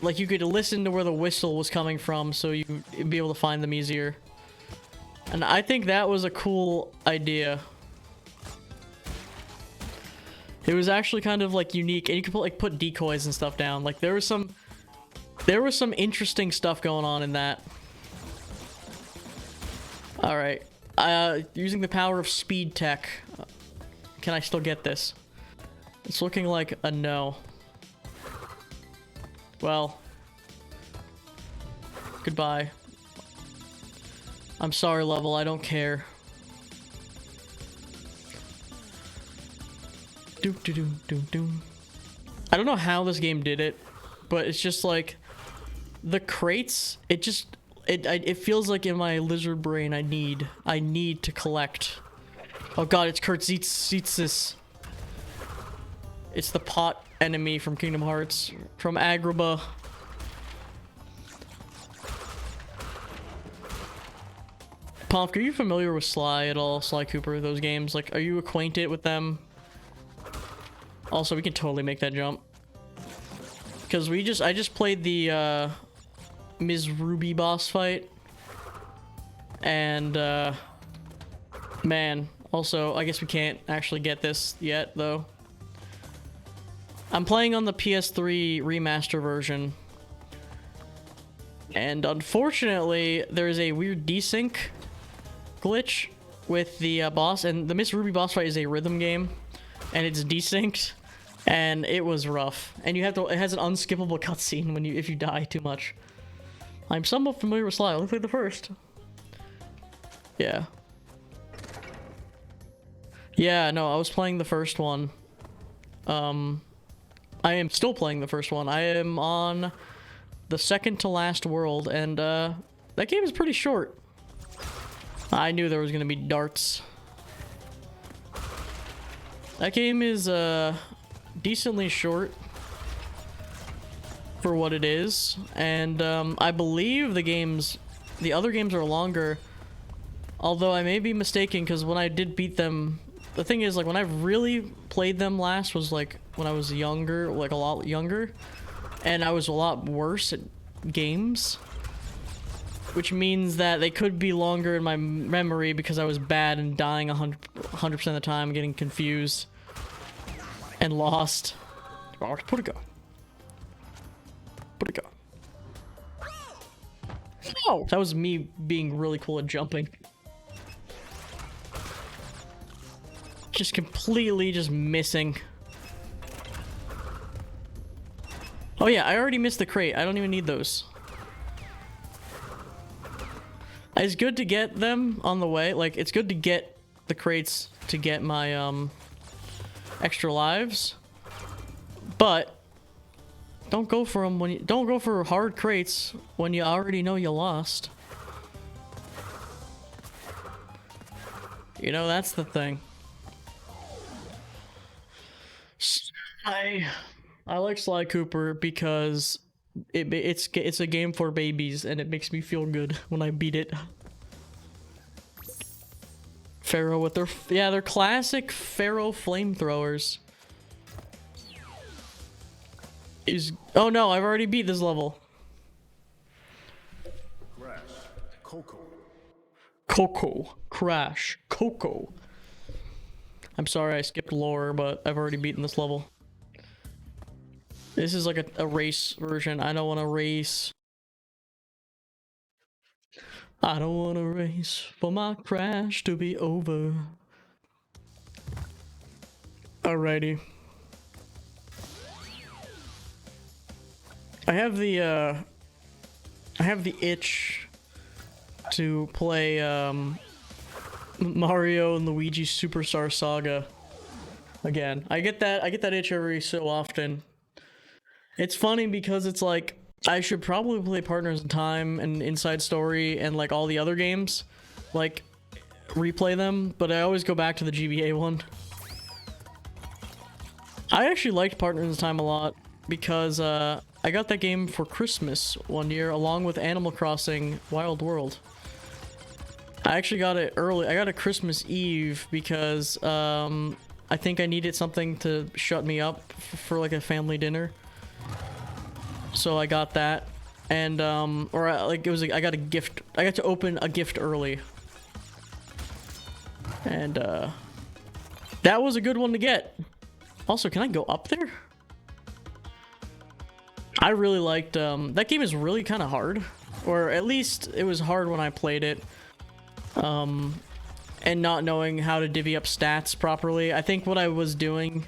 like you could listen to where the whistle was coming from, so you'd be able to find them easier. And I think that was a cool idea. It was actually kind of like unique, and you could put decoys and stuff down. Like there was some interesting stuff going on in that. All right, using the power of speed tech, can I still get this? It's looking like a no. Well, goodbye. I'm sorry, level, I don't care. I don't know how this game did it, but it's just like the crates, it feels like in my lizard brain I need to collect. Oh god, it's Kurtzitsis. It's the pot enemy from Kingdom Hearts, from Agrabah. Pomp, are you familiar with Sly at all? Sly Cooper, those games? Like, are you acquainted with them? Also, we can totally make that jump. Because I just played the, Ms. Ruby boss fight. And, man. Also, I guess we can't actually get this yet, though. I'm playing on the PS3 remaster version. And unfortunately, there is a weird desync glitch with the boss. And the Miss Ruby boss fight is a rhythm game. And it's desynced. And it was rough. And you have to, it has an unskippable cutscene if you die too much. I'm somewhat familiar with Sly. I only played the first. Yeah. Yeah, no, I was playing the first one. I am still playing the first one. I am on the second to last world, and that game is pretty short. I knew there was gonna be darts. That game is decently short for what it is, and I believe the other games are longer. Although I may be mistaken, because when I did beat them, the thing is, like, when I really played them last was like when I was younger, like a lot younger, and I was a lot worse at games, which means that they could be longer in my memory because I was bad and dying 100% of the time, getting confused and lost. Oh, put it go. Put it go. Oh, that was me being really cool at jumping. Just completely just missing. Oh yeah, I already missed the crate. I don't even need those. It's good to get them on the way. Like, it's good to get the crates to get my extra lives. But don't go for them when you don't go for hard crates when you already know you lost. You know, that's the thing. I like Sly Cooper because it's a game for babies, and it makes me feel good when I beat it. Pharaoh with their classic Pharaoh flamethrowers. Oh no, I've already beat this level. Crash, Coco. Coco, Crash, Coco. I'm sorry I skipped lore, but I've already beaten this level. This is like a race version. I don't want to race. I don't want to race for my crash to be over. Alrighty. I have the itch to play Mario and Luigi Superstar Saga again. I get that itch every so often. It's funny because it's like I should probably play Partners in Time and Inside Story and like all the other games, like replay them, but I always go back to the GBA one. I actually liked Partners in Time a lot because I got that game for Christmas one year along with Animal Crossing Wild World. I actually got it early. I got it Christmas Eve because I think I needed something to shut me up for like a family dinner. So I got that, and like it was I got a gift. I got to open a gift early, and that was a good one to get. Also, can I go up there? I really liked that game. Is really kind of hard, or at least it was hard when I played it. And not knowing how to divvy up stats properly. I think what I was doing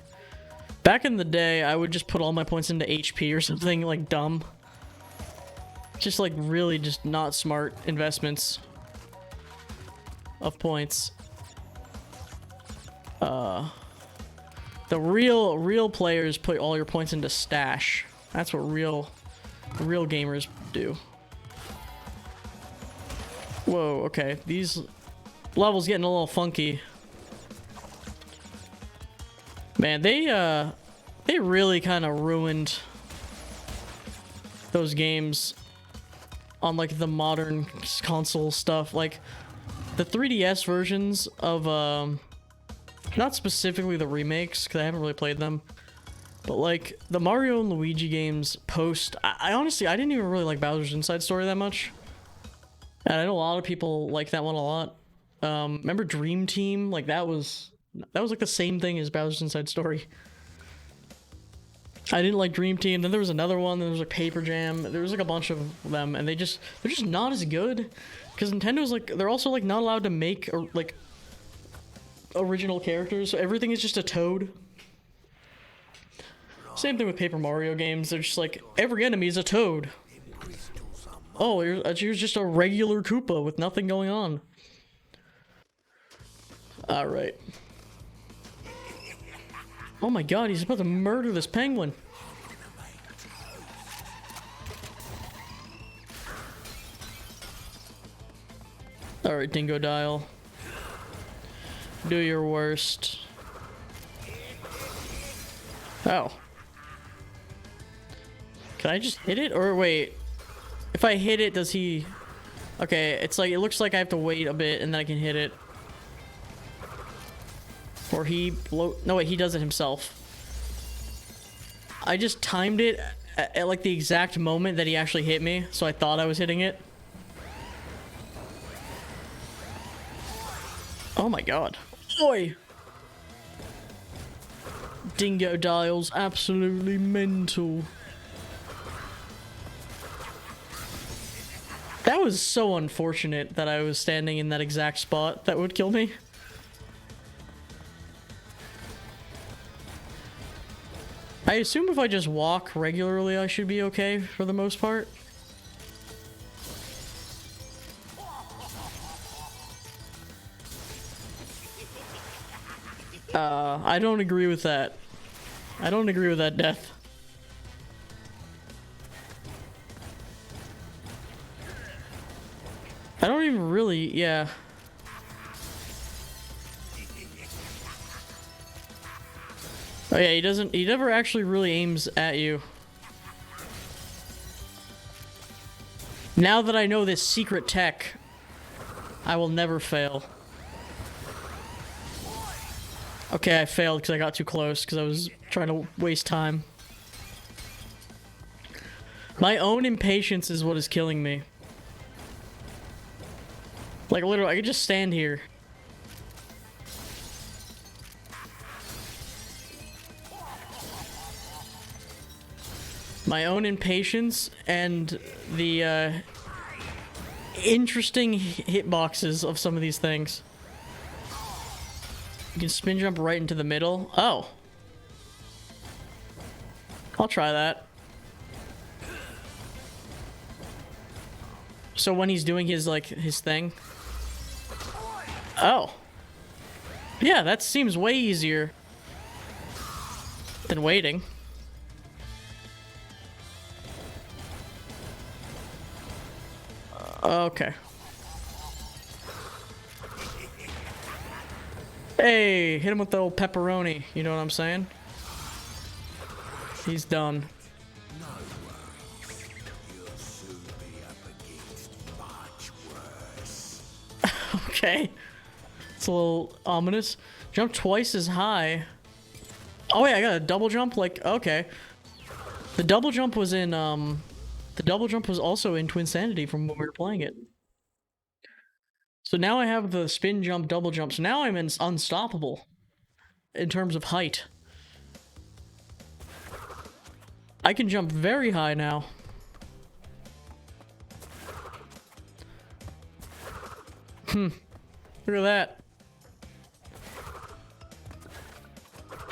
back in the day, I would just put all my points into HP or something like dumb. Just like really just not smart investments of points. The real players put all your points into stash. That's what real gamers do. Whoa, okay. These levels getting a little funky. Man, they really kind of ruined those games on like the modern console stuff. Like the 3DS versions of not specifically the remakes because I haven't really played them, but like the Mario and Luigi games post. I honestly I didn't even really like Bowser's Inside Story that much, and I know a lot of people like that one a lot. Remember Dream Team? Like that was like the same thing as Bowser's Inside Story. I didn't like Dream Team. Then there was another one. Then there was like Paper Jam. There was like a bunch of them, and they're just not as good because Nintendo's like they're also like not allowed to make like original characters. So everything is just a Toad. Same thing with Paper Mario games. They're just like every enemy is a Toad. Oh, here's just a regular Koopa with nothing going on. All right. Oh my god, he's about to murder this penguin. Alright, Dingo Dial. Do your worst. Oh. Can I just hit it? Or wait. If I hit it, does he... Okay, it's like, it looks like I have to wait a bit and then I can hit it. Or he no wait, he does it himself. I just timed it at like the exact moment that he actually hit me, so I thought I was hitting it. Oh my god. Oi! Dingo Dial's absolutely mental. That was so unfortunate that I was standing in that exact spot that would kill me. I assume if I just walk regularly, I should be okay for the most part. I don't agree with that. I don't agree with that death. I don't even really, yeah. Oh yeah, he never actually really aims at you. Now that I know this secret tech, I will never fail. Okay, I failed because I got too close because I was trying to waste time. My own impatience is what is killing me. Like literally, I could just stand here. My own impatience and the interesting hitboxes of some of these things. You can spin jump right into the middle. Oh. I'll try that. So when he's doing his, like, his thing. Oh. Yeah, that seems way easier than waiting. Okay. Hey, hit him with the old pepperoni. You know what I'm saying? He's done. Okay. It's a little ominous. Jump twice as high. Oh wait, I got a double jump? Like, okay. The double jump was in, the double jump was also in Twinsanity from when we were playing it. So now I have the spin jump, double jump. So now I'm unstoppable in terms of height. I can jump very high now. Look at that.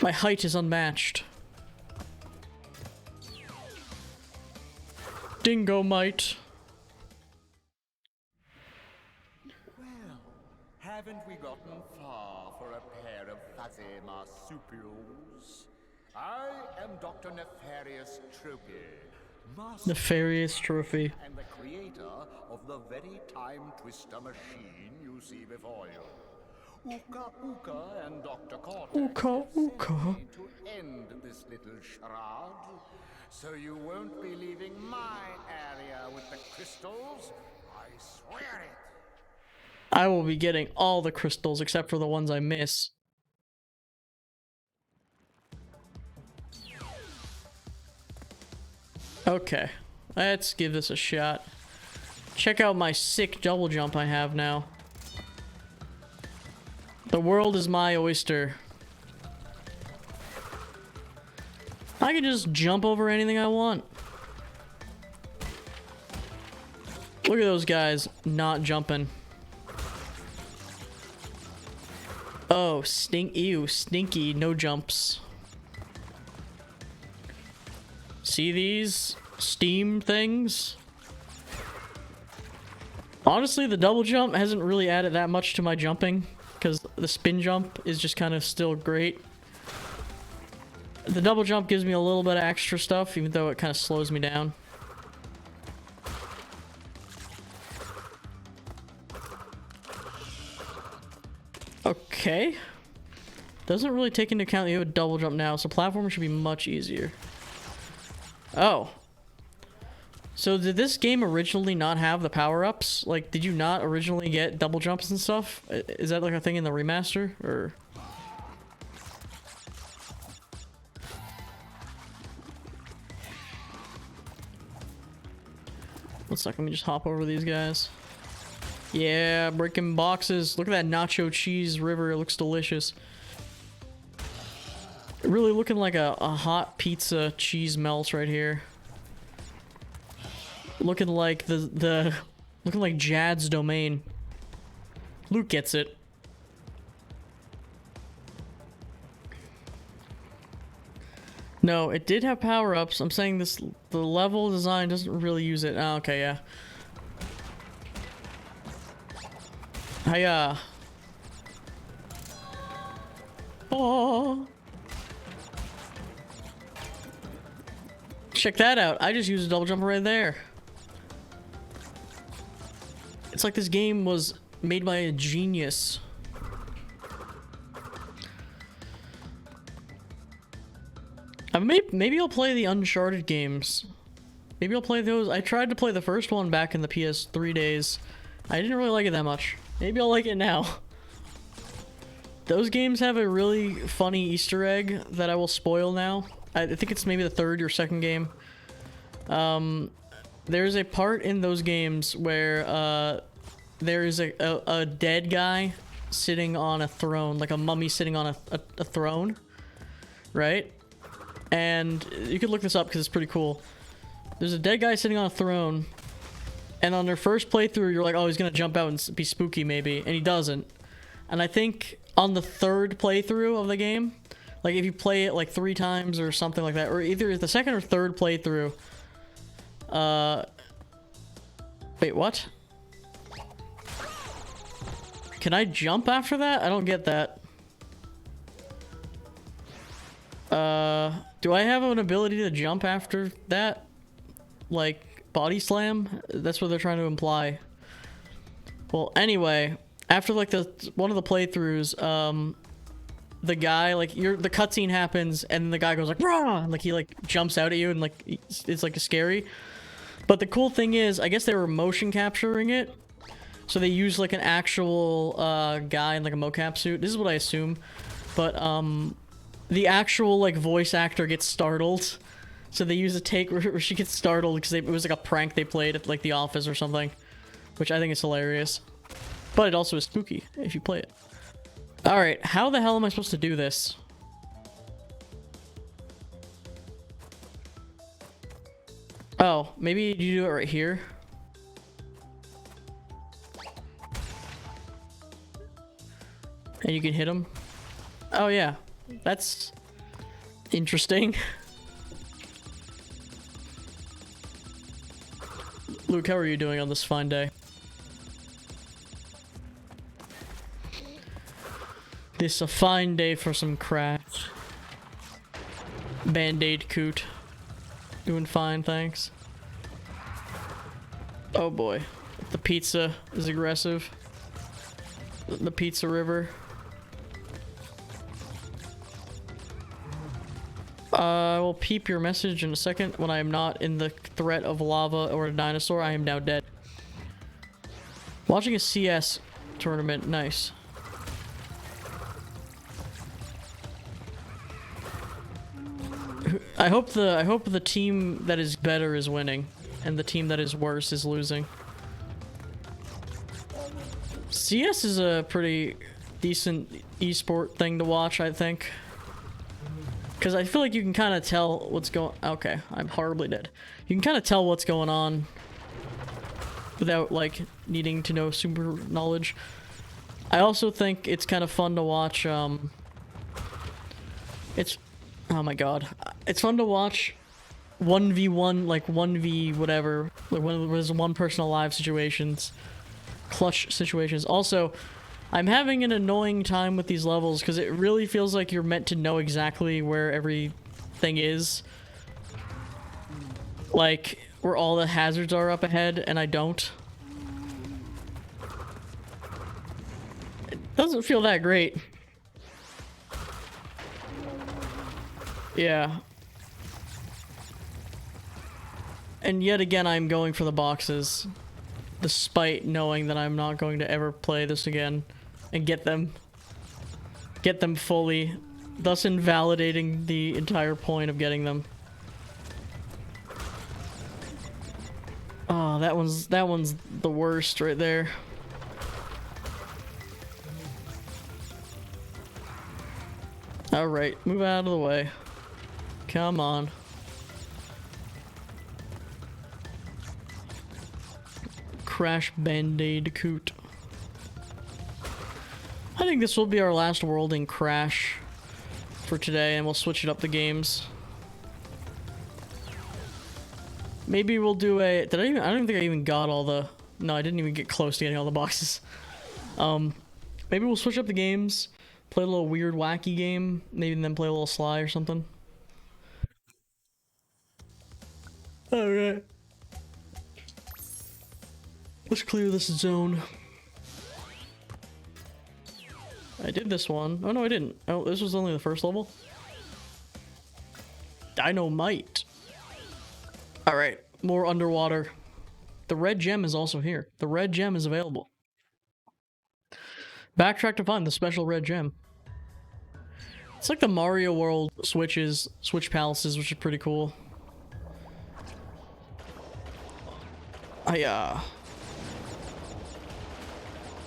My height is unmatched. Dingo mite. Well, haven't we gotten far for a pair of fuzzy marsupials? I am Dr. Nefarious Trophy, Nefarious Trophy. and the creator of the very time twister machine you see before you. Uka Uka and Dr. Cortex Uka Uka. need to end this little charade, so you won't be leaving my area with the crystals. I swear it. I will be getting all the crystals except for the ones I miss. Okay, let's give this a shot. Check out my sick double jump I have now. The world is my oyster. I can just jump over anything I want. Look at those guys not jumping. Oh, ew, stinky, no jumps. See these steam things? Honestly, the double jump hasn't really added that much to my jumping, because the spin jump is just kind of still great. The double jump gives me a little bit of extra stuff, even though it kind of slows me down. Okay. Doesn't really take into account that you have a double jump now, so platforming should be much easier. Oh. So did this game originally not have the power-ups? Like, did you not originally get double jumps and stuff? Is that like a thing in the remaster, or...? One second, let me just hop over these guys. Yeah, breaking boxes. Look at that nacho cheese river, it looks delicious. Really looking like a hot pizza cheese melt right here. Looking like looking like Jad's domain. Luke gets it. No, it did have power-ups. I'm saying the level design doesn't really use it. Oh, okay, yeah. Hiya. Oh. Check that out. I just used a double jump right there. It's like this game was made by a genius. Maybe I'll play the Uncharted games. Maybe I'll play those. I tried to play the first one back in the PS3 days. I didn't really like it that much. Maybe I'll like it now. Those games have a really funny Easter egg that I will spoil now. I think it's maybe the third or second game. There's a part in those games where there is a dead guy sitting on a throne, like a mummy sitting on a throne, right? And you could look this up because it's pretty cool. There's a dead guy sitting on a throne, and on their first playthrough, you're like, oh, he's gonna jump out and be spooky maybe, and he doesn't. And I think on the third playthrough of the game, like if you play it like 3 times or something like that, or either the second or third playthrough, wait, what? Can I jump after that? I don't get that. Do I have an ability to jump after that? Like, body slam? That's what they're trying to imply. Well, anyway, after like one of the playthroughs, the guy, like, the cutscene happens and the guy goes like, rah! And, like, he like jumps out at you and like it's like scary. But the cool thing is, I guess they were motion capturing it. So they used like an actual guy in like a mocap suit. This is what I assume. But the actual like voice actor gets startled. So they use a take where she gets startled because it was like a prank they played at like The Office or something. Which I think is hilarious. But it also is spooky if you play it. Alright, how the hell am I supposed to do this? Oh, maybe you do it right here. And you can hit him. Oh yeah, that's interesting. Luke, how are you doing on this fine day? This a fine day for some crash. Bandicoot. Doing fine, thanks. Oh boy. The pizza is aggressive. The pizza river. I will peep your message in a second. When I am not in the threat of lava or a dinosaur, I am now dead. Watching a CS tournament, nice. I hope the team that is better is winning, and the team that is worse is losing. CS is a pretty decent esport thing to watch, I think. Because I feel like you can kind of tell what's going... Okay, I'm horribly dead. You can kind of tell what's going on without, like, needing to know super knowledge. I also think it's kind of fun to watch, It's... Oh my god. It's fun to watch 1v1, like 1v whatever, like when there's one person alive situations. Clutch situations. Also, I'm having an annoying time with these levels because it really feels like you're meant to know exactly where everything is. Like, where all the hazards are up ahead, and I don't. It doesn't feel that great. Yeah. And yet again, I'm going for the boxes. Despite knowing that I'm not going to ever play this again. And get them fully, thus invalidating the entire point of getting them. Oh, that one's the worst right there. All right, move out of the way. Come on. Crash Bandicoot. I think this will be our last world in Crash for today, and we'll switch it up the games. Maybe we'll do a... I don't even think I even got all the... No, I didn't even get close to getting all the boxes. Maybe we'll switch up the games, play a little weird, wacky game, maybe then play a little Sly or something. Alright. Let's clear this zone. I did this one. Oh no, I didn't. Oh, this was only the first level. Dynamite. Alright, more underwater. The red gem is also here. The red gem is available. Backtrack to find the special red gem. It's like the Mario World Switch Palaces, which is pretty cool.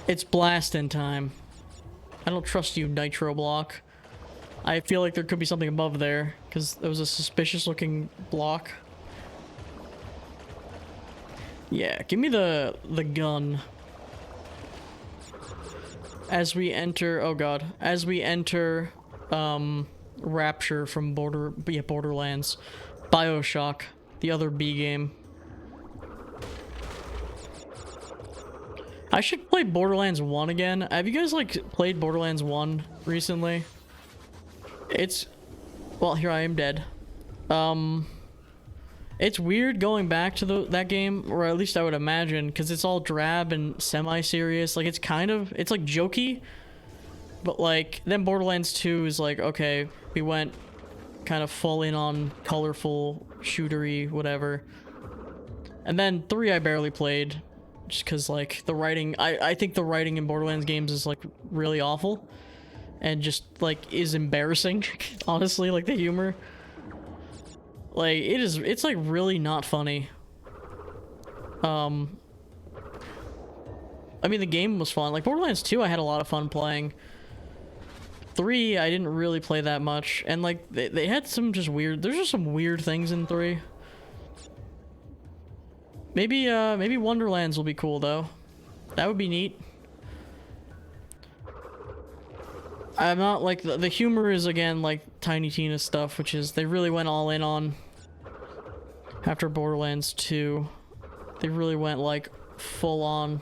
It's blasting time. I don't trust you, Nitro Block. I feel like there could be something above there, because there was a suspicious looking block. Yeah, give me the gun. As we enter, oh god, as we enter, Rapture from Borderlands. BioShock, the other B game. I should play Borderlands 1 again. Have you guys, like, played Borderlands 1 recently? It's Well, here I am dead. It's weird going back to that game, or at least I would imagine, because it's all drab and semi-serious. Like, it's like jokey, but like, then Borderlands 2 is like, okay, we went kind of full in on colorful, shootery, whatever. And then 3 I barely played, just because like, the writing, I think the writing in Borderlands games is like really awful, and just like, is embarrassing, honestly, like the humor. Like, it's like really not funny. I mean, the game was fun. Like, Borderlands 2, I had a lot of fun playing. 3, I didn't really play that much. And, like, they had some just weird... There's just some weird things in 3. Maybe Wonderlands will be cool, though. That would be neat. I'm not, like... The humor is, again, like, Tiny Tina stuff, which is... They really went all in on... After Borderlands 2. They really went, like, full on.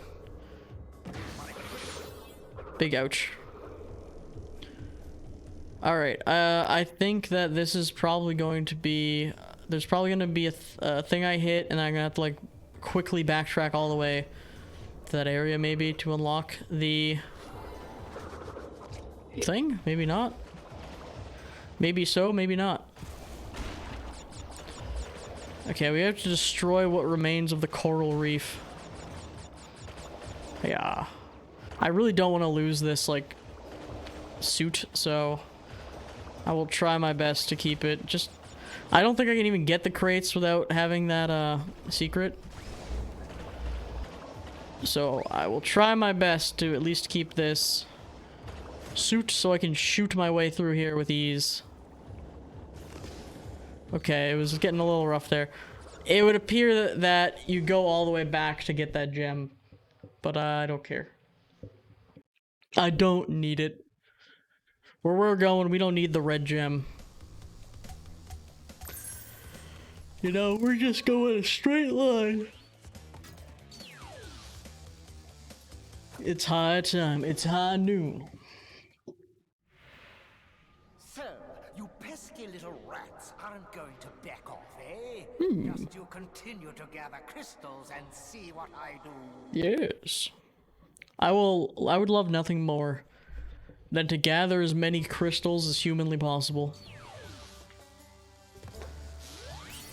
Big ouch. Alright, I think that this is probably going to be... There's probably going to be a thing I hit, and I'm going to have to, like, quickly backtrack all the way to that area, maybe, to unlock the... thing? Maybe not. Maybe so, maybe not. Okay, we have to destroy what remains of the coral reef. Yeah. I really don't want to lose this, like, suit, so I will try my best to keep it. Just, I don't think I can even get the crates without having that, secret. So I will try my best to at least keep this suit so I can shoot my way through here with ease. Okay, it was getting a little rough there. It would appear that you go all the way back to get that gem, but I don't care. I don't need it. Where we're going, we don't need the red gem. You know, we're just going a straight line. It's high time. It's high noon. So, you pesky little rats aren't going to back off, eh? Just you continue to gather crystals and see what I do. Yes. I would love nothing more than to gather as many crystals as humanly possible.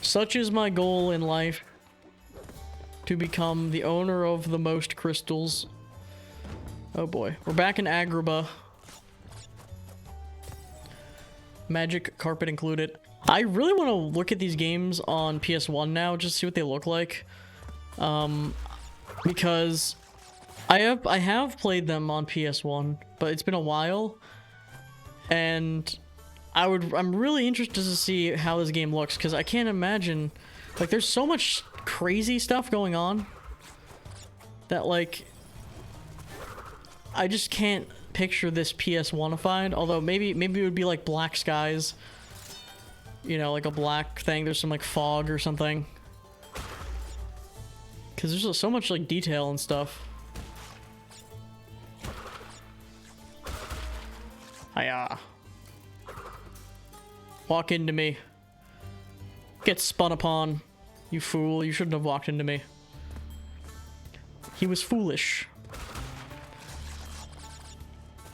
Such is my goal in life. To become the owner of the most crystals. Oh boy. We're back in Agrabah. Magic carpet included. I really want to look at these games on PS1 now, just see what they look like. Because I have played them on PS1, but it's been a while, and I'm really interested to see how this game looks, because I can't imagine, like, there's so much crazy stuff going on that, like, I just can't picture this PS1ified, although maybe it would be like black skies, you know, like a black thing, there's some like fog or something, because there's just so much like detail and stuff. Hiya. Walk into me. Get spun upon. You fool, you shouldn't have walked into me. He was foolish.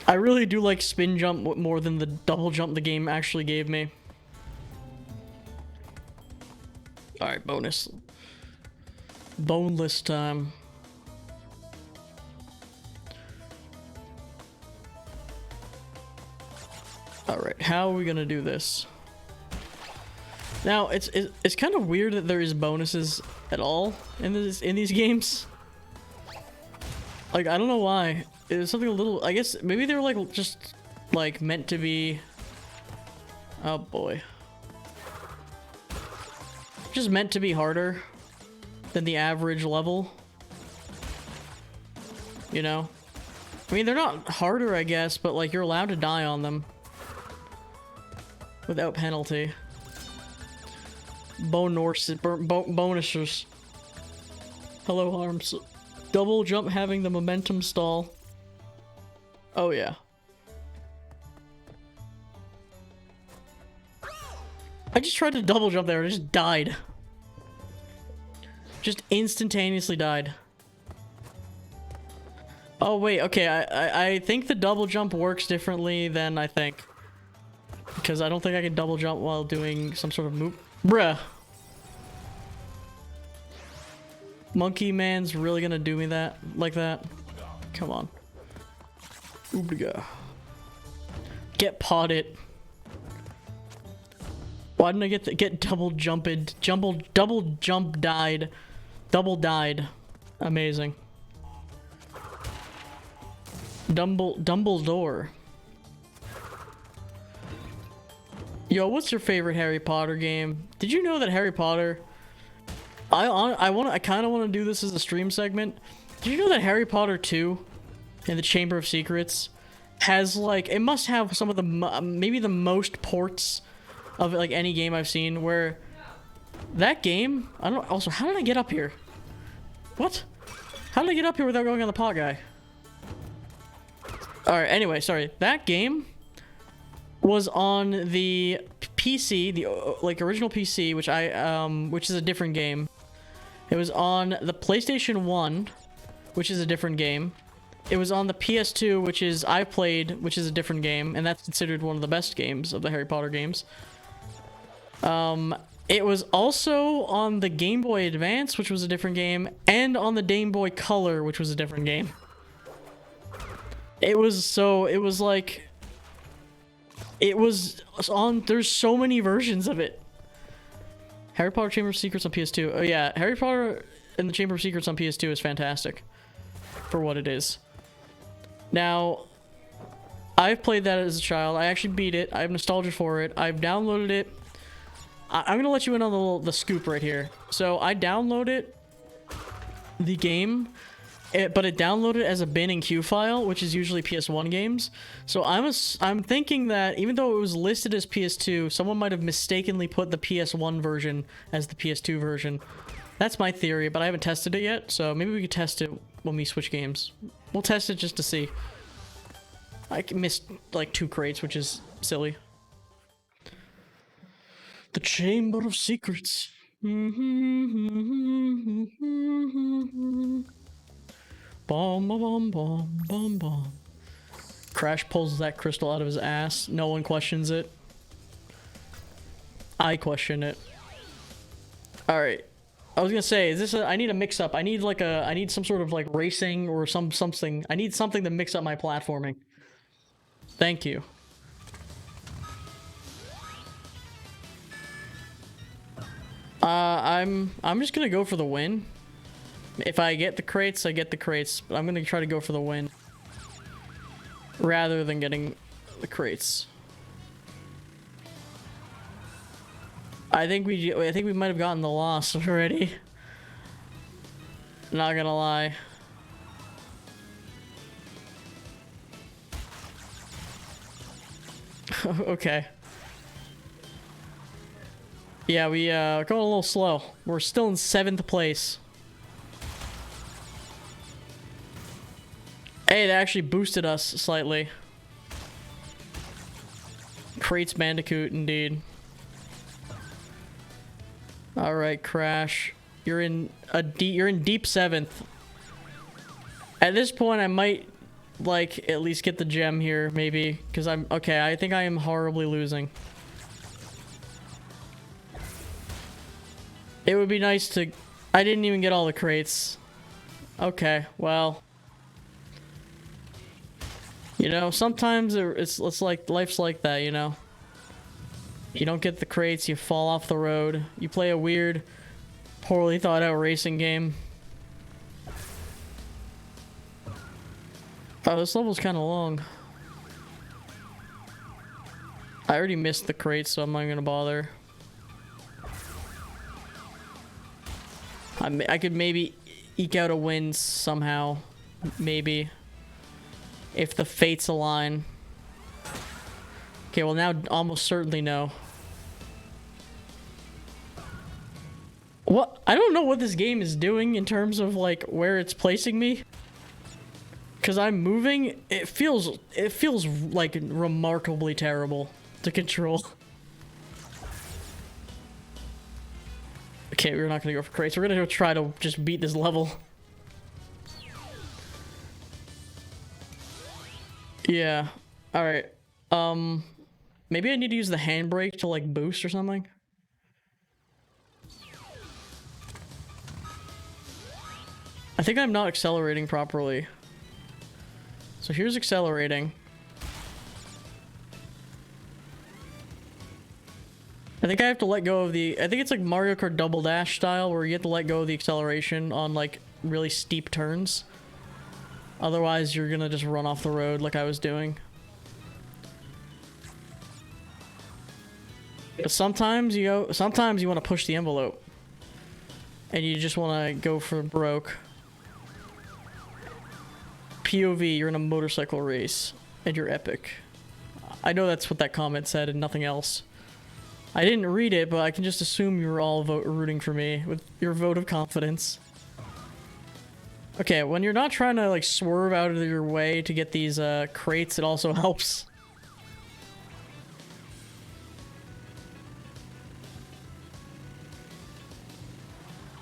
I really do like spin jump more than the double jump the game actually gave me. Alright, bonus. Boneless time. Alright, how are we gonna do this? Now, it's kind of weird that there is bonuses at all in these games. Like, I don't know why. It's something a little, I guess maybe they were like just like meant to be. Oh boy. Just meant to be harder than the average level. You know? I mean, they're not harder, I guess, but like you're allowed to die on them without penalty. Bonusers. Hello, arms. Double jump having the momentum stall. Oh yeah. I just tried to double jump there and I just died. Just instantaneously died. Oh wait, okay, I think the double jump works differently than I think. Because I don't think I can double jump while doing some sort of move. Bruh. Monkey Man's really gonna do me that like that? Come on. Oobliga. Get potted. Why didn't I get double jumped? Double jump died. Double died. Amazing. Dumbledore. Yo, what's your favorite Harry Potter game? Did you know that Harry Potter... I kind of want to do this as a stream segment. Did you know that Harry Potter 2 and the Chamber of Secrets has, like... It must have some of the... maybe the most ports of, like, any game I've seen, where... That game... I don't... Also, how did I get up here? What? How did I get up here without going on the pot guy? Alright, anyway, sorry. That game was on the PC, the like original PC, which is a different game. It was on the PlayStation 1, which is a different game. It was on the PS2, which is I played, which is a different game, and that's considered one of the best games of the Harry Potter games. It was also on the Game Boy Advance, which was a different game, and on the Game Boy Color, which was a different game. It was on, there's so many versions of it. Harry Potter Chamber of Secrets on PS2. Oh yeah, Harry Potter and the Chamber of Secrets on PS2 is fantastic for what it is. Now, I've played that as a child. I actually beat it. I have nostalgia for it. I've downloaded it. I'm gonna let you in on the scoop right here. So I downloaded the game, but it downloaded as a bin and queue file, which is usually PS1 games. So I'm thinking that even though it was listed as PS2, someone might have mistakenly put the PS1 version as the PS2 version. That's my theory, but I haven't tested it yet. So maybe we could test it when we switch games. We'll test it just to see. I missed like 2 crates, which is silly. The Chamber of Secrets. Bom, bom, bom, bom, bom. Crash pulls that crystal out of his ass. No one questions it. I question it. Alright. I was gonna say, is this I need a mix-up. I need some sort of like racing or something. I need something to mix up my platforming. Thank you. I'm just gonna go for the win. If I get the crates, I get the crates, but I'm gonna try to go for the win rather than getting the crates. I think we might have gotten the loss already. Not gonna lie. Okay. Yeah, we going a little slow. We're still in 7th place. Hey, that actually boosted us slightly. Crates Bandicoot, indeed. All right, Crash. You're in deep 7th. At this point, I might like at least get the gem here, maybe, because I'm okay. I think I am horribly losing. It would be nice to... I didn't even get all the crates. Okay, well... You know, sometimes it's like... Life's like that, you know? You don't get the crates, you fall off the road. You play a weird, poorly thought out racing game. Oh, this level's kind of long. I already missed the crates, so I'm not gonna bother. I could maybe eke out a win somehow. Maybe. If the fates align. Okay, well now almost certainly no. What? I don't know what this game is doing in terms of like where it's placing me. Cause I'm moving, it feels like remarkably terrible to control. Okay, we're not gonna go for crates. We're gonna go try to just beat this level. Yeah. Alright. Maybe I need to use the handbrake to, like, boost or something? I think I'm not accelerating properly. So here's accelerating. I think I have to let go of the... I think it's like Mario Kart Double Dash style, where you have to let go of the acceleration on, like, really steep turns. Otherwise, you're gonna just run off the road like I was doing. But sometimes you want to push the envelope. And you just want to go for broke. POV, you're in a motorcycle race. And you're epic. I know that's what that comment said and nothing else. I didn't read it, but I can just assume you were all rooting for me with your vote of confidence. Okay, when you're not trying to, like, swerve out of your way to get these crates, it also helps.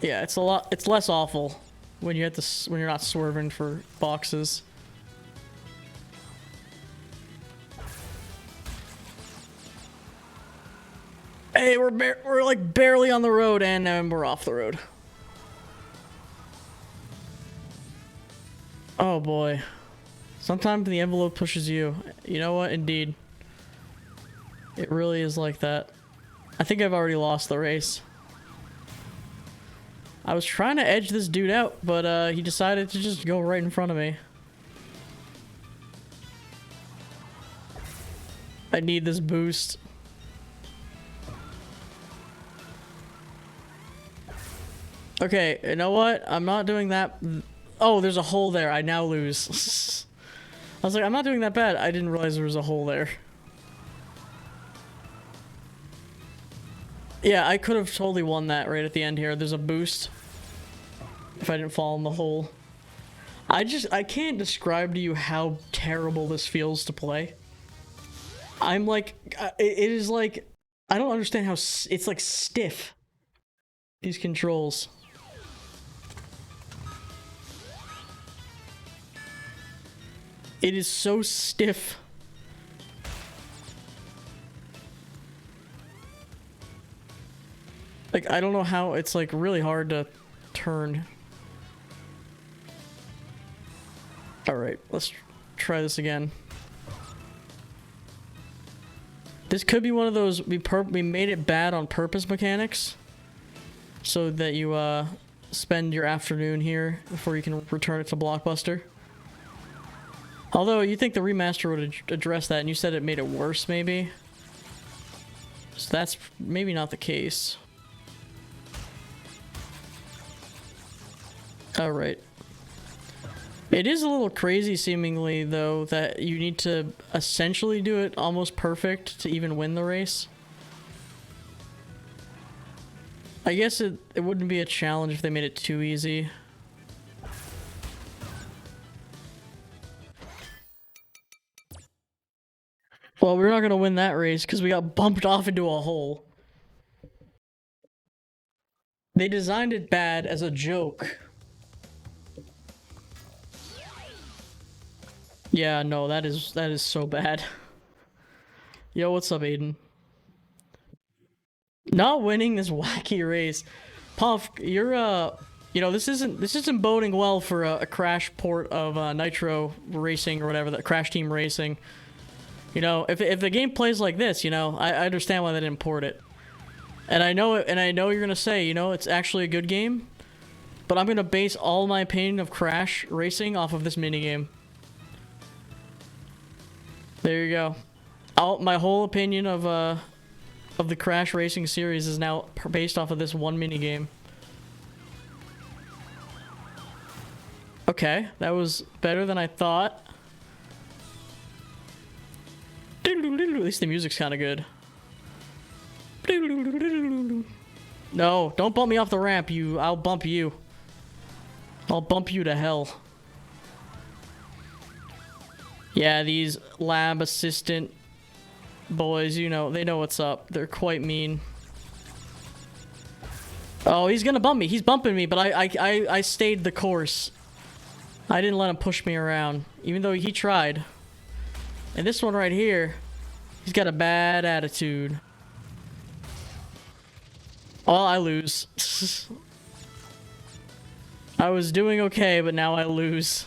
Yeah, it's less awful when you have to when you're not swerving for boxes. Hey, we're like barely on the road, and we're off the road. Oh boy. Sometimes the envelope pushes you. You know what? Indeed. It really is like that. I think I've already lost the race. I was trying to edge this dude out, but he decided to just go right in front of me. I need this boost. Okay, you know what? I'm not doing that. Oh, there's a hole there. I now lose. I was like, I'm not doing that bad. I didn't realize there was a hole there. Yeah, I could have totally won that right at the end here. There's a boost. If I didn't fall in the hole. I can't describe to you how terrible this feels to play. I'm like, it is like, I don't understand how, it's like stiff. These controls. It is so stiff. Like, I don't know how, it's like really hard to turn. Alright, let's try this again. This could be one of those, we made it bad on purpose mechanics. So that you, spend your afternoon here before you can return it to Blockbuster. Although, you think the remaster would address that, and you said it made it worse, maybe? So that's maybe not the case. Alright. It is a little crazy, seemingly, though, that you need to essentially do it almost perfect to even win the race. I guess it wouldn't be a challenge if they made it too easy. Well, we're not gonna win that race because we got bumped off into a hole. They designed it bad as a joke. Yeah, no, that is so bad. Yo, what's up, Aiden? Not winning this wacky race. Puff, you're you know, this isn't boding well for a Crash port of Nitro Racing or whatever, the Crash Team Racing. You know, if the game plays like this, you know, I understand why they didn't port it. And I know you're gonna say, you know, it's actually a good game, but I'm gonna base all my opinion of Crash Racing off of this minigame. There you go. My whole opinion of the Crash Racing series is now based off of this one minigame. Okay, that was better than I thought. At least the music's kind of good. No, don't bump me off the ramp, I'll bump you. I'll bump you to hell. Yeah, these lab assistant boys, you know, they know what's up. They're quite mean. Oh, he's gonna bump me. He's bumping me, but I stayed the course. I didn't let him push me around, even though he tried. And this one right here, he's got a bad attitude. Oh, I lose. I was doing okay, but now I lose.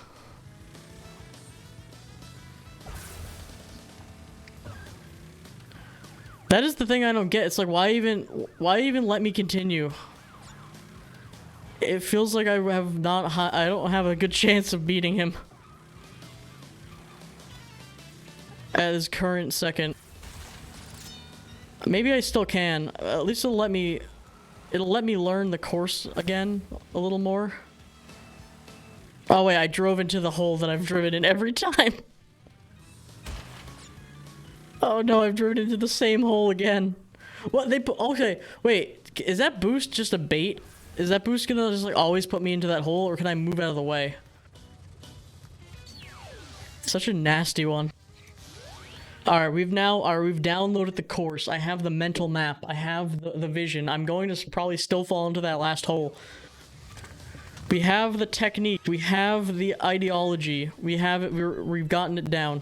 That is the thing I don't get. It's like, why even let me continue? It feels like I don't have a good chance of beating him at his current second. Maybe I still can. At least it'll let me learn the course again a little more. Oh wait, I drove into the hole that I've driven in every time. Oh no, I've driven into the same hole again. What they put? Okay, wait. Is that boost just a bait? Is that boost gonna just like always put me into that hole, or can I move out of the way? Such a nasty one. Alright, we've downloaded the course. I have the mental map. I have the vision. I'm going to probably still fall into that last hole. We have the technique. We have the ideology. We have it. We've gotten it down.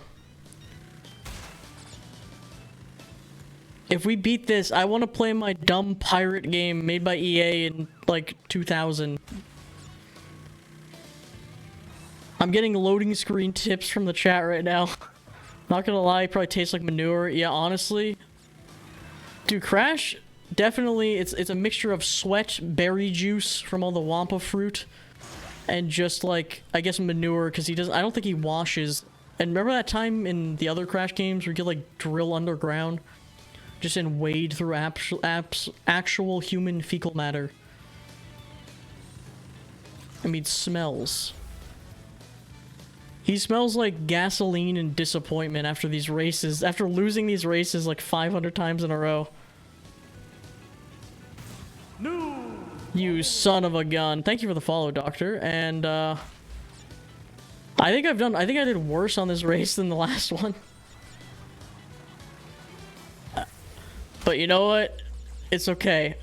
If we beat this, I want to play my dumb pirate game made by EA in, like, 2000. I'm getting loading screen tips from the chat right now. Not gonna lie, it probably tastes like manure. Yeah, honestly. Dude, Crash, definitely, it's a mixture of sweat, berry juice from all the Wampa fruit, and just, like, I guess manure, because I don't think he washes. And remember that time in the other Crash games where you could, like, drill underground? Just and wade through actual human fecal matter. I mean, smells. He smells like gasoline and disappointment after these races, after losing these races like 500 times in a row. No! You son of a gun. Thank you for the follow, Doctor. And, I think I did worse on this race than the last one. But you know what? It's okay.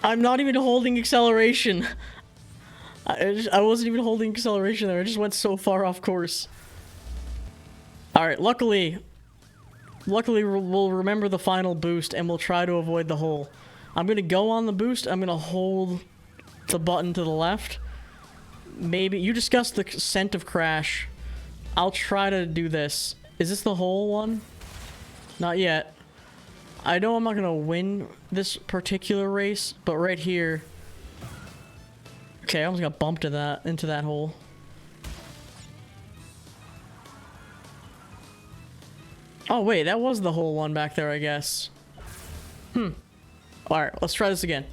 I'm not even holding acceleration. I wasn't even holding acceleration there. I just went so far off course. Alright, luckily we'll remember the final boost and we'll try to avoid the hole. I'm gonna go on the boost. I'm gonna hold the button to the left. Maybe you discussed the scent of Crash. I'll try to do this. Is this the whole one? Not yet. I know I'm not gonna win this particular race, but right here. Okay, I almost got bumped into that hole. Oh wait, that was the whole one back there, I guess. Alright, let's try this again.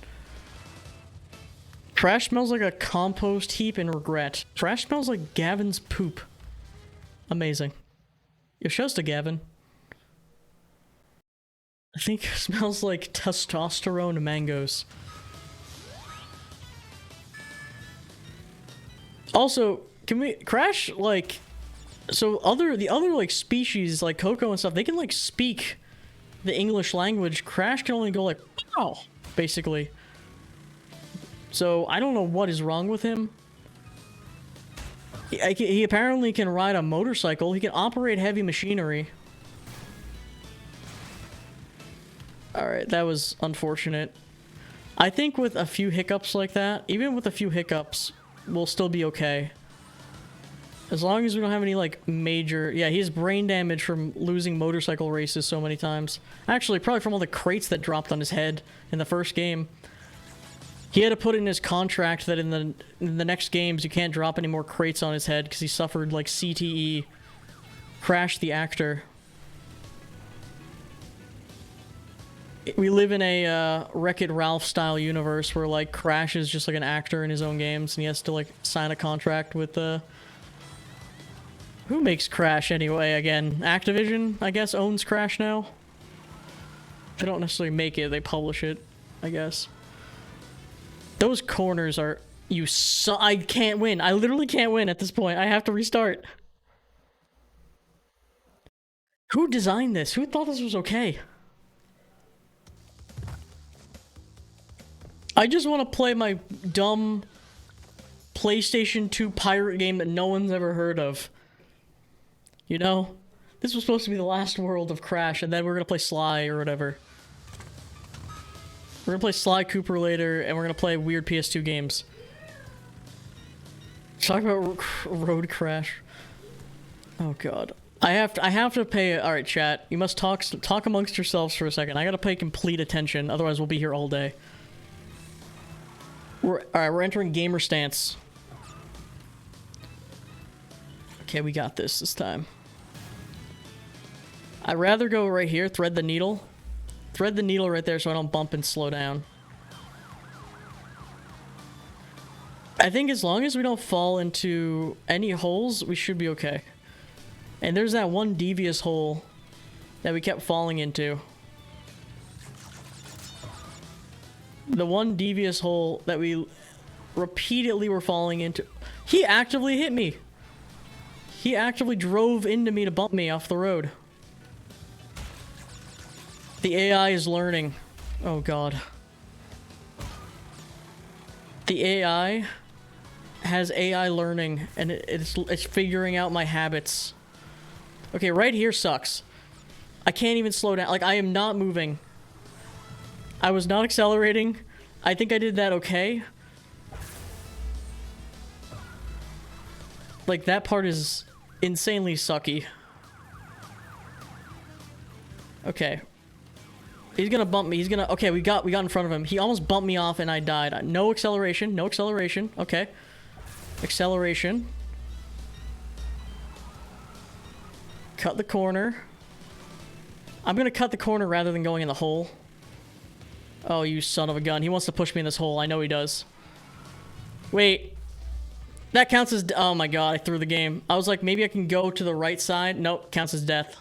Crash smells like a compost heap in regret. Crash smells like Gavin's poop. Amazing. Yo, shouts to Gavin. I think it smells like testosterone mangoes. Also, can we Crash like so the other like species like Coco and stuff, they can like speak the English language. Crash can only go like wow, basically. So I don't know what is wrong with him. He apparently can ride a motorcycle. He can operate heavy machinery. Alright, that was unfortunate. I think with a few hiccups like that, even with a few hiccups, we'll still be okay. As long as we don't have any, like, major... Yeah, he has brain damage from losing motorcycle races so many times. Actually, probably from all the crates that dropped on his head in the first game. He had to put in his contract that in the next games you can't drop any more crates on his head because he suffered like CTE. Crash the actor. We live in a Wreck-It Ralph style universe where like Crash is just like an actor in his own games and he has to like sign a contract with who makes Crash anyway again? Activision, I guess, owns Crash now. They don't necessarily make it, they publish it, I guess. Those corners are... I can't win. I literally can't win at this point. I have to restart. Who designed this? Who thought this was okay? I just want to play my dumb PlayStation 2 pirate game that no one's ever heard of. You know? This was supposed to be the last world of Crash, and then we're gonna play Sly or whatever. We're gonna play Sly Cooper later, and we're gonna play weird PS2 games. Talk about Road Crash. Oh god. I have to pay. All right, chat. You must talk amongst yourselves for a second. I gotta pay complete attention, otherwise we'll be here all day. All right. We're entering gamer stance. Okay, we got this time. I'd rather go right here. Thread the needle. Thread the needle right there, so I don't bump and slow down. I think as long as we don't fall into any holes, we should be okay. And there's that one devious hole that we kept falling into. The one devious hole that we repeatedly were falling into. He actively hit me. He actively drove into me to bump me off the road. The AI is learning. Oh god. The AI has AI learning, and it's figuring out my habits. Okay, right here sucks. I can't even slow down. Like, I am not moving. I was not accelerating. I think I did that okay. Like, that part is insanely sucky. Okay. He's gonna bump me. He's gonna... Okay, we got in front of him. He almost bumped me off and I died. No acceleration. No acceleration. Okay. Acceleration. Cut the corner. I'm gonna cut the corner rather than going in the hole. Oh, you son of a gun. He wants to push me in this hole. I know he does. Wait. That counts as... Oh my god, I threw the game. I was like, maybe I can go to the right side. Nope, counts as death.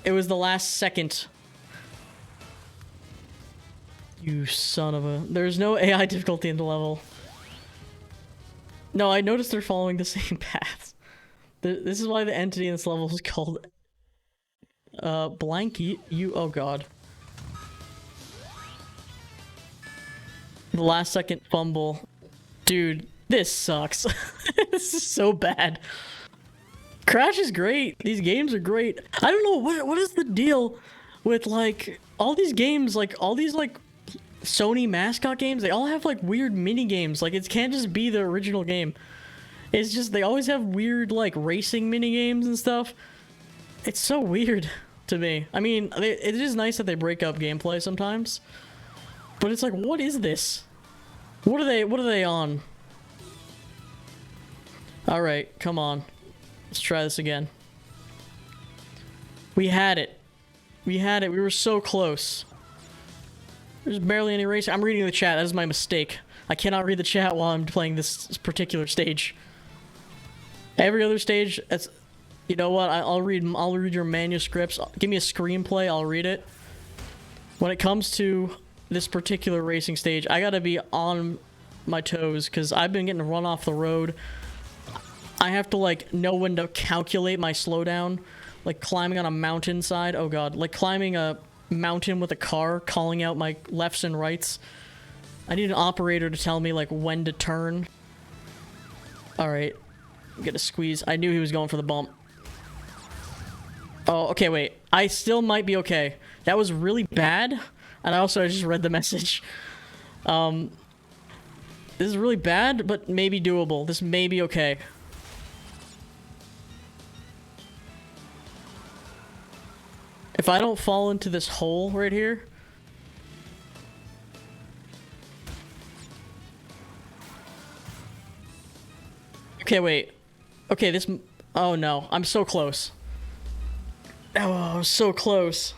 It was the last second. You son of a... There's no AI difficulty in the level. No, I noticed they're following the same paths. This is why the entity in this level is called... blank you... Oh god. The last second fumble. Dude, this sucks. This is so bad. Crash is great. These games are great. I don't know, what is the deal with, like, all these games, like, all these, like, Sony mascot games, they all have, like, weird mini-games. Like, it can't just be the original game. It's just, they always have weird, like, racing mini-games and stuff. It's so weird to me. I mean, it is nice that they break up gameplay sometimes. But it's like, what is this? What are they on? Alright, come on. Let's try this again. We had it. We had it. We were so close. There's barely any racing. I'm reading the chat. That is my mistake. I cannot read the chat while I'm playing this particular stage. Every other stage, that's... You know what? I'll read your manuscripts. Give me a screenplay. I'll read it. When it comes to this particular racing stage, I gotta be on my toes because I've been getting run off the road. I have to, like, know when to calculate my slowdown. Like, climbing on a mountainside. Oh, God. Like, climbing a mountain with a car, calling out my lefts and rights. I need an operator to tell me, like, when to turn. Alright. Get a squeeze. I knew he was going for the bump. Oh, okay, wait. I still might be okay. That was really bad. And I just read the message. This is really bad, but maybe doable. This may be okay. If I don't fall into this hole right here... Okay, wait. Okay, this... Oh, no. I'm so close. Oh, I'm so close.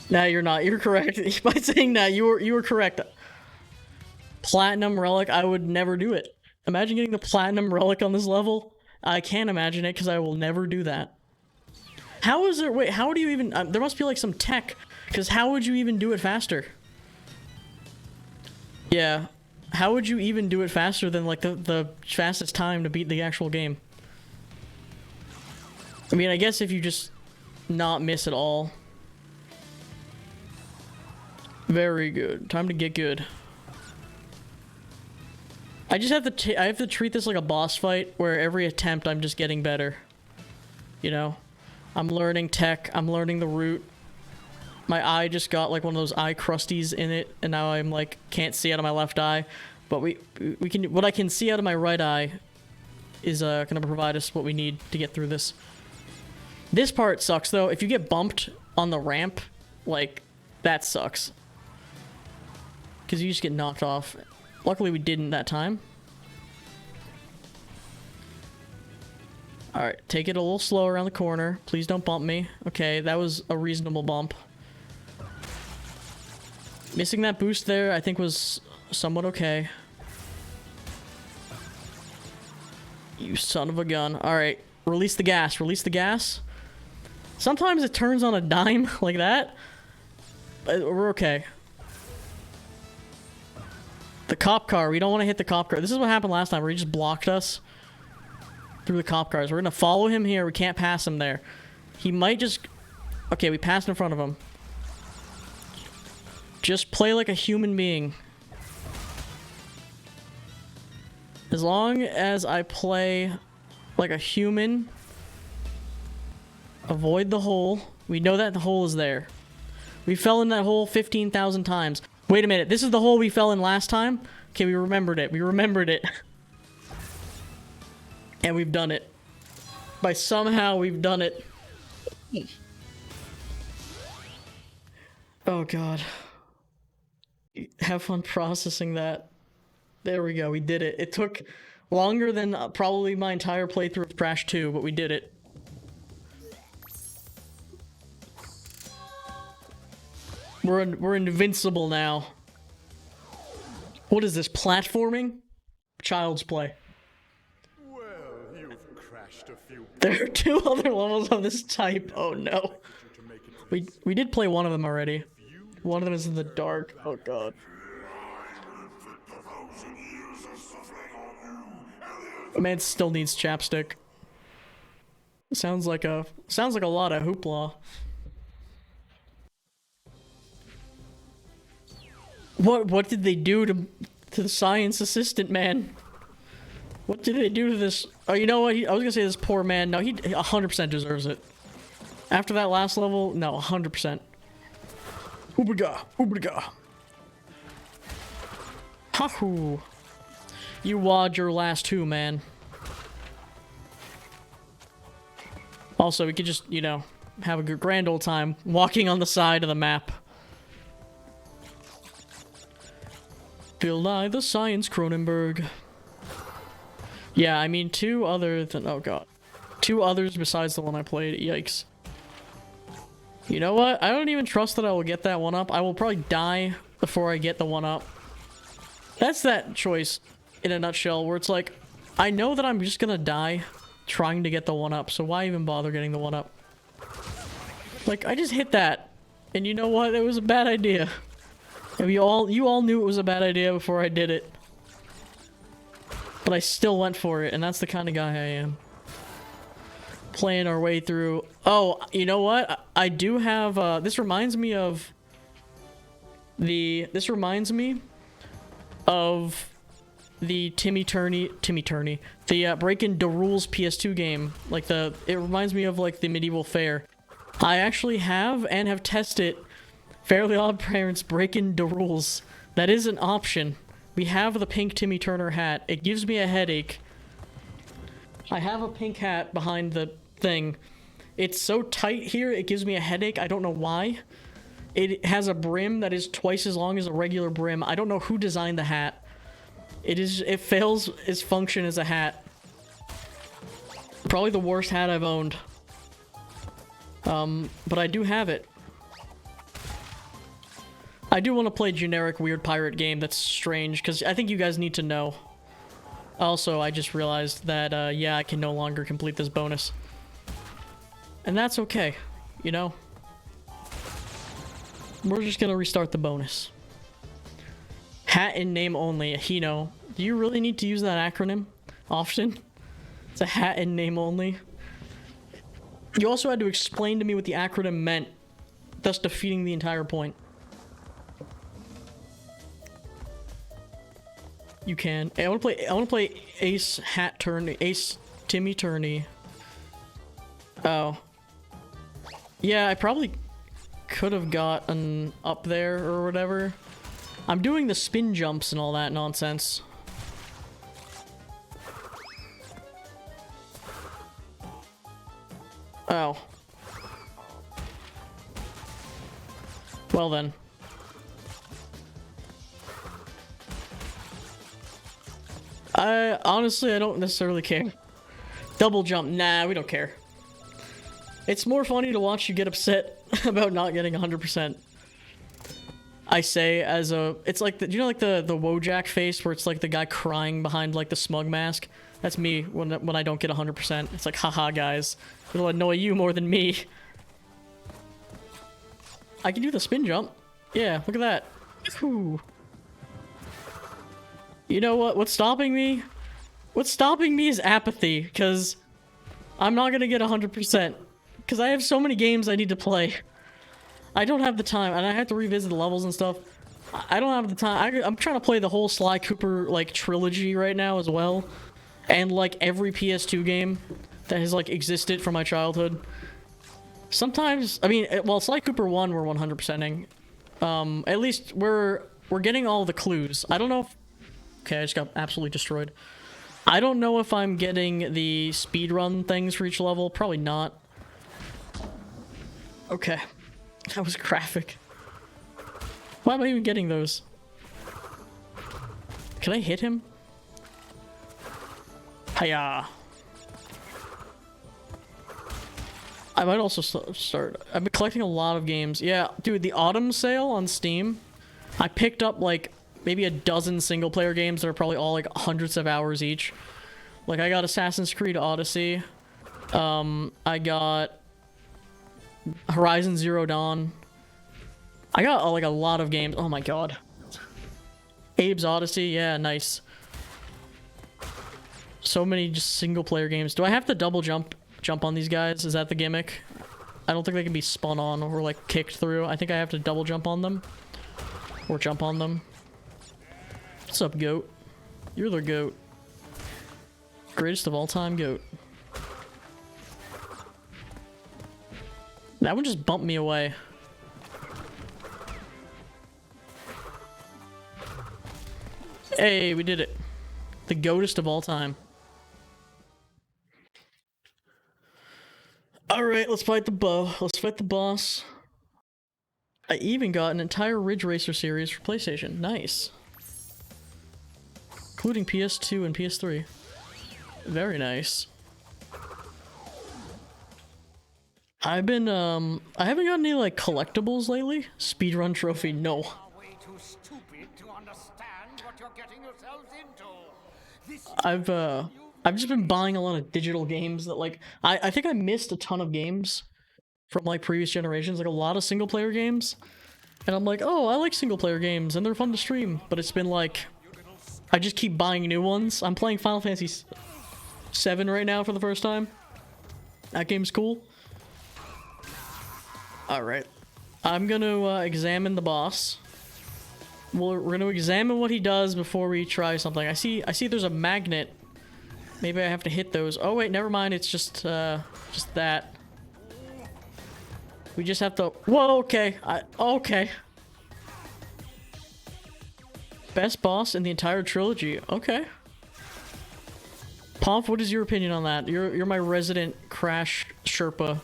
No, you're not. You're correct. By saying that, you were correct. Platinum relic, I would never do it. Imagine getting the platinum relic on this level. I can't imagine it because I will never do that. How is there... Wait, how do you even... there must be, like, some tech. Because how would you even do it faster? Yeah. How would you even do it faster than, like, the fastest time to beat the actual game? I mean, I guess if you just not miss at all. Very good. Time to get good. I just have to I have to treat this like a boss fight where every attempt I'm just getting better. You know? I'm learning tech, I'm learning the route. My eye just got like one of those eye crusties in it, and now I'm like can't see out of my left eye. But we can, what I can see out of my right eye is gonna provide us what we need to get through this. This part sucks though. If you get bumped on the ramp, like that sucks. Cause you just get knocked off. Luckily we didn't that time. Alright, take it a little slow around the corner. Please don't bump me. Okay, that was a reasonable bump. Missing that boost there, I think was somewhat okay. You son of a gun. Alright, release the gas. Release the gas. Sometimes it turns on a dime like that. But we're okay. The cop car. We don't want to hit the cop car. This is what happened last time where he just blocked us through the cop cars. We're going to follow him here. We can't pass him there. He might just... Okay, we passed in front of him. Just play like a human being. As long as I play like a human, avoid the hole. We know that the hole is there. We fell in that hole 15,000 times. Wait a minute, this is the hole we fell in last time? Okay, we remembered it. We remembered it. And we've done it. By somehow we've done it. Oh god. Have fun processing that. There we go, we did it. It took longer than probably my entire playthrough of Crash 2, but we did it. We're invincible now. What is this, platforming? Child's play. Well, you've crashed a few. There are 2 other levels of this type. Oh no. We did play one of them already. One of them is in the dark. Oh god. Man still needs chapstick. Sounds like a lot of hoopla. What did they do to the science assistant man? What did they do to this? Oh, you know what? I was gonna say this poor man. No, he 100% deserves it. After that last level, no, 100%. Oobriga, oobriga. Hahoo. You wad your last 2, man. Also, we could just, you know, have a grand old time walking on the side of the map. Bill Nye the Science Cronenberg. Yeah, I mean 2 other than... Oh god. 2 others besides the one I played. Yikes. You know what? I don't even trust that I will get that one up. I will probably die before I get the one up. That's that choice in a nutshell, where it's like, I know that I'm just gonna die trying to get the one up, so why even bother getting the one up? Like, I just hit that, and you know what? It was a bad idea. And you all knew it was a bad idea before I did it. But I still went for it, and that's the kind of guy I am. Playing our way through... Oh, you know what? I do have, this reminds me of... the Timmy Turney, the Breaking the Rules PS2 game. Like it reminds me of like the medieval fair. I actually have and have tested Fairly Odd Parents Breaking the Rules. That is an option. We have the pink Timmy Turner hat. It gives me a headache. I have a pink hat behind the thing. It's so tight here, it gives me a headache. I don't know why. It has a brim that is twice as long as a regular brim. I don't know who designed the hat. It fails its function as a hat. Probably the worst hat I've owned. But I do have it. I do want to play a generic weird pirate game that's strange, because I think you guys need to know. Also, I just realized that, yeah, I can no longer complete this bonus. And that's okay, you know? We're just gonna restart the bonus. Hat in name only, Hino. Do you really need to use that acronym often? It's a hat in name only. You also had to explain to me what the acronym meant, thus defeating the entire point. You can. Hey, I want to play Ace Hat Turney. Ace Timmy Turney. Oh. Yeah, I probably could have gotten up there or whatever. I'm doing the spin jumps and all that nonsense. Oh. Well then. Honestly, I don't necessarily care. Double jump, nah, we don't care. It's more funny to watch you get upset about not getting 100%. I say as a, it's like the, you know, like the Wojak face where it's like the guy crying behind like the smug mask. That's me when I don't get 100%. It's like, haha, guys, it'll annoy you more than me. I can do the spin jump. Yeah, look at that. Whew. You know what? What's stopping me? What's stopping me is apathy, because I'm not gonna get 100%. Because I have so many games I need to play. I don't have the time, and I have to revisit the levels and stuff. I don't have the time. I'm trying to play the whole Sly Cooper, like, trilogy right now as well. And, like, every PS2 game that has, like, existed from my childhood. Sometimes, I mean, well, Sly Cooper 1 we're 100%ing. At least we're getting all the clues. I don't know if... Okay, I just got absolutely destroyed. I don't know if I'm getting the speedrun things for each level. Probably not. Okay. That was graphic. Why am I even getting those? Can I hit him? Hiya. I might also start. I've been collecting a lot of games. Yeah, dude, the autumn sale on Steam. I picked up like maybe a dozen single player games that are probably all like hundreds of hours each. Like I got Assassin's Creed Odyssey. I got Horizon Zero Dawn. I got like a lot of games. Oh my god. Abe's Odyssey, yeah, nice. So many just single player games. Do I have to double jump on these guys? Is that the gimmick? I don't think they can be spun on or like kicked through. I think I have to double jump on them. Or jump on them. What's up, goat? You're the goat. Greatest of all time goat. That one just bumped me away. Hey, we did it. The goatest of all time. Alright, let's fight the Let's fight the boss. I even got an entire Ridge Racer series for PlayStation. Nice. Including PS2 and PS3. Very nice. I haven't gotten any like collectibles lately. Speedrun trophy, no. I've just been buying a lot of digital games that like I think I missed a ton of games from like previous generations, like a lot of single player games. And I'm like, oh, I like single player games and they're fun to stream, but it's been like I just keep buying new ones. I'm playing Final Fantasy VII right now for the first time. That game's cool. Alright. I'm gonna examine the boss. We're gonna examine what he does before we try something. I see there's a magnet. Maybe I have to hit those. Oh wait, never mind, it's just that. We just have to... Whoa, okay. Okay. Best boss in the entire trilogy. Okay. Pomp, what is your opinion on that? You're my resident Crash Sherpa.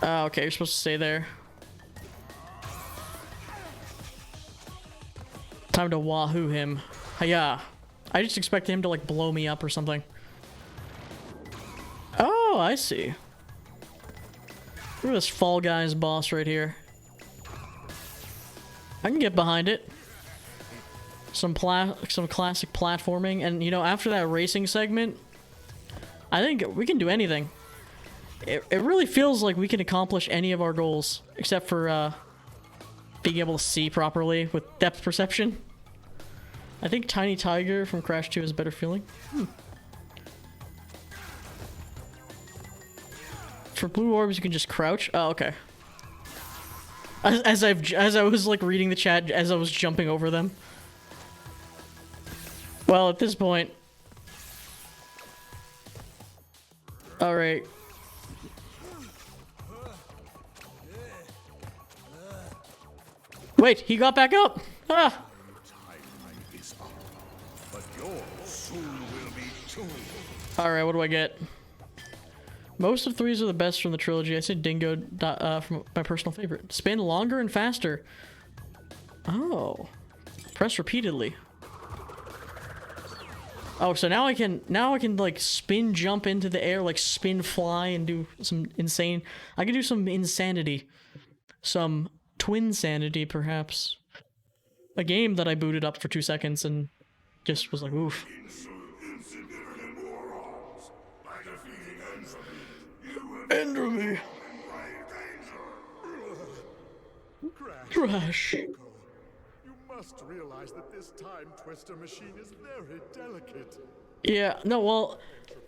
Okay, you're supposed to stay there. Time to wahoo him. Hiya. I just expected him to like blow me up or something. Oh, I see. Look at this Fall Guys boss right here. I can get behind it. Some classic platforming, and you know, after that racing segment, I think we can do anything. It really feels like we can accomplish any of our goals, except for being able to see properly with depth perception. I think Tiny Tiger from Crash 2 is a better feeling. For blue orbs, you can just crouch. Oh, okay. As I was like reading the chat as I was jumping over them. Well, at this point... Alright. Wait, he got back up! Ah! Alright, what do I get? Most of threes are the best from the trilogy. I said Dingo from my personal favorite. Spin longer and faster. Oh. Press repeatedly. Oh, so now I can like spin jump into the air, like spin fly and do some insane. I can do some insanity. Some twin sanity, perhaps. A game that I booted up for 2 seconds and just was like, oof. Enderby. Crash. You must realize that this time twister machine is very delicate. Yeah, no, well,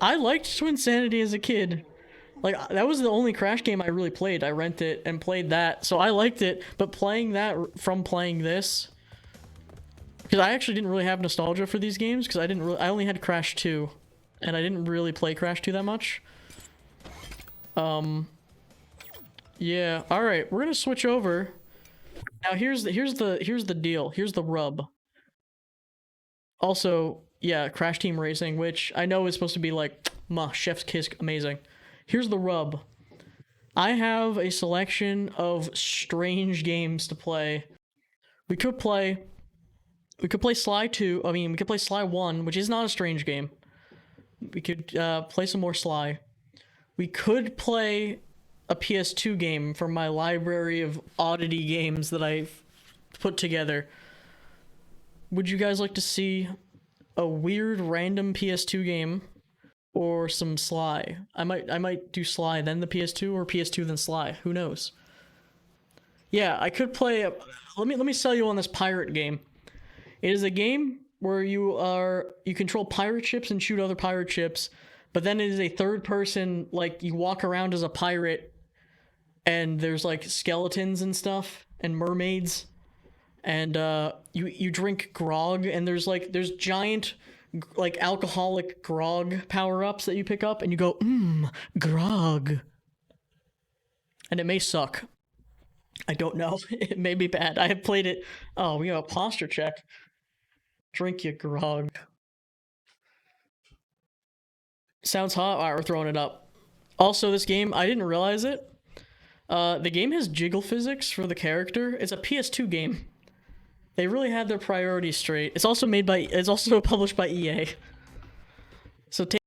I liked Twin Sanity as a kid. Like, that was the only Crash game I really played. I rented and played that, so I liked it, but playing that from playing this... Because I actually didn't really have nostalgia for these games, because I only had Crash 2, and I didn't really play Crash 2 that much. Yeah, alright, we're gonna switch over. Now here's the deal, here's the rub. Also, yeah, Crash Team Racing, which I know is supposed to be like, chef's kiss, amazing. Here's the rub. I have a selection of strange games to play. We could play Sly 2, we could play Sly 1, which is not a strange game. We could play some more Sly. We could play a PS2 game from my library of oddity games that I've put together. Would you guys like to see a weird random PS2 game or some Sly? I might do Sly then the PS2 or PS2 then Sly. Who knows? Yeah, I could play let me sell you on this pirate game. It is a game where you control pirate ships and shoot other pirate ships, but then it is a third person, like you walk around as a pirate and there's like skeletons and stuff and mermaids, and you drink grog, and there's giant like alcoholic grog power-ups that you pick up and you go grog, and it may suck. I don't know. It may be bad. I have played it. Oh, we have a posture check. Drink your grog. Sounds hot. Alright, we're throwing it up. Also, this game, I didn't realize it. The game has jiggle physics for the character. It's a PS2 game. They really had their priorities straight. It's also published by EA. So take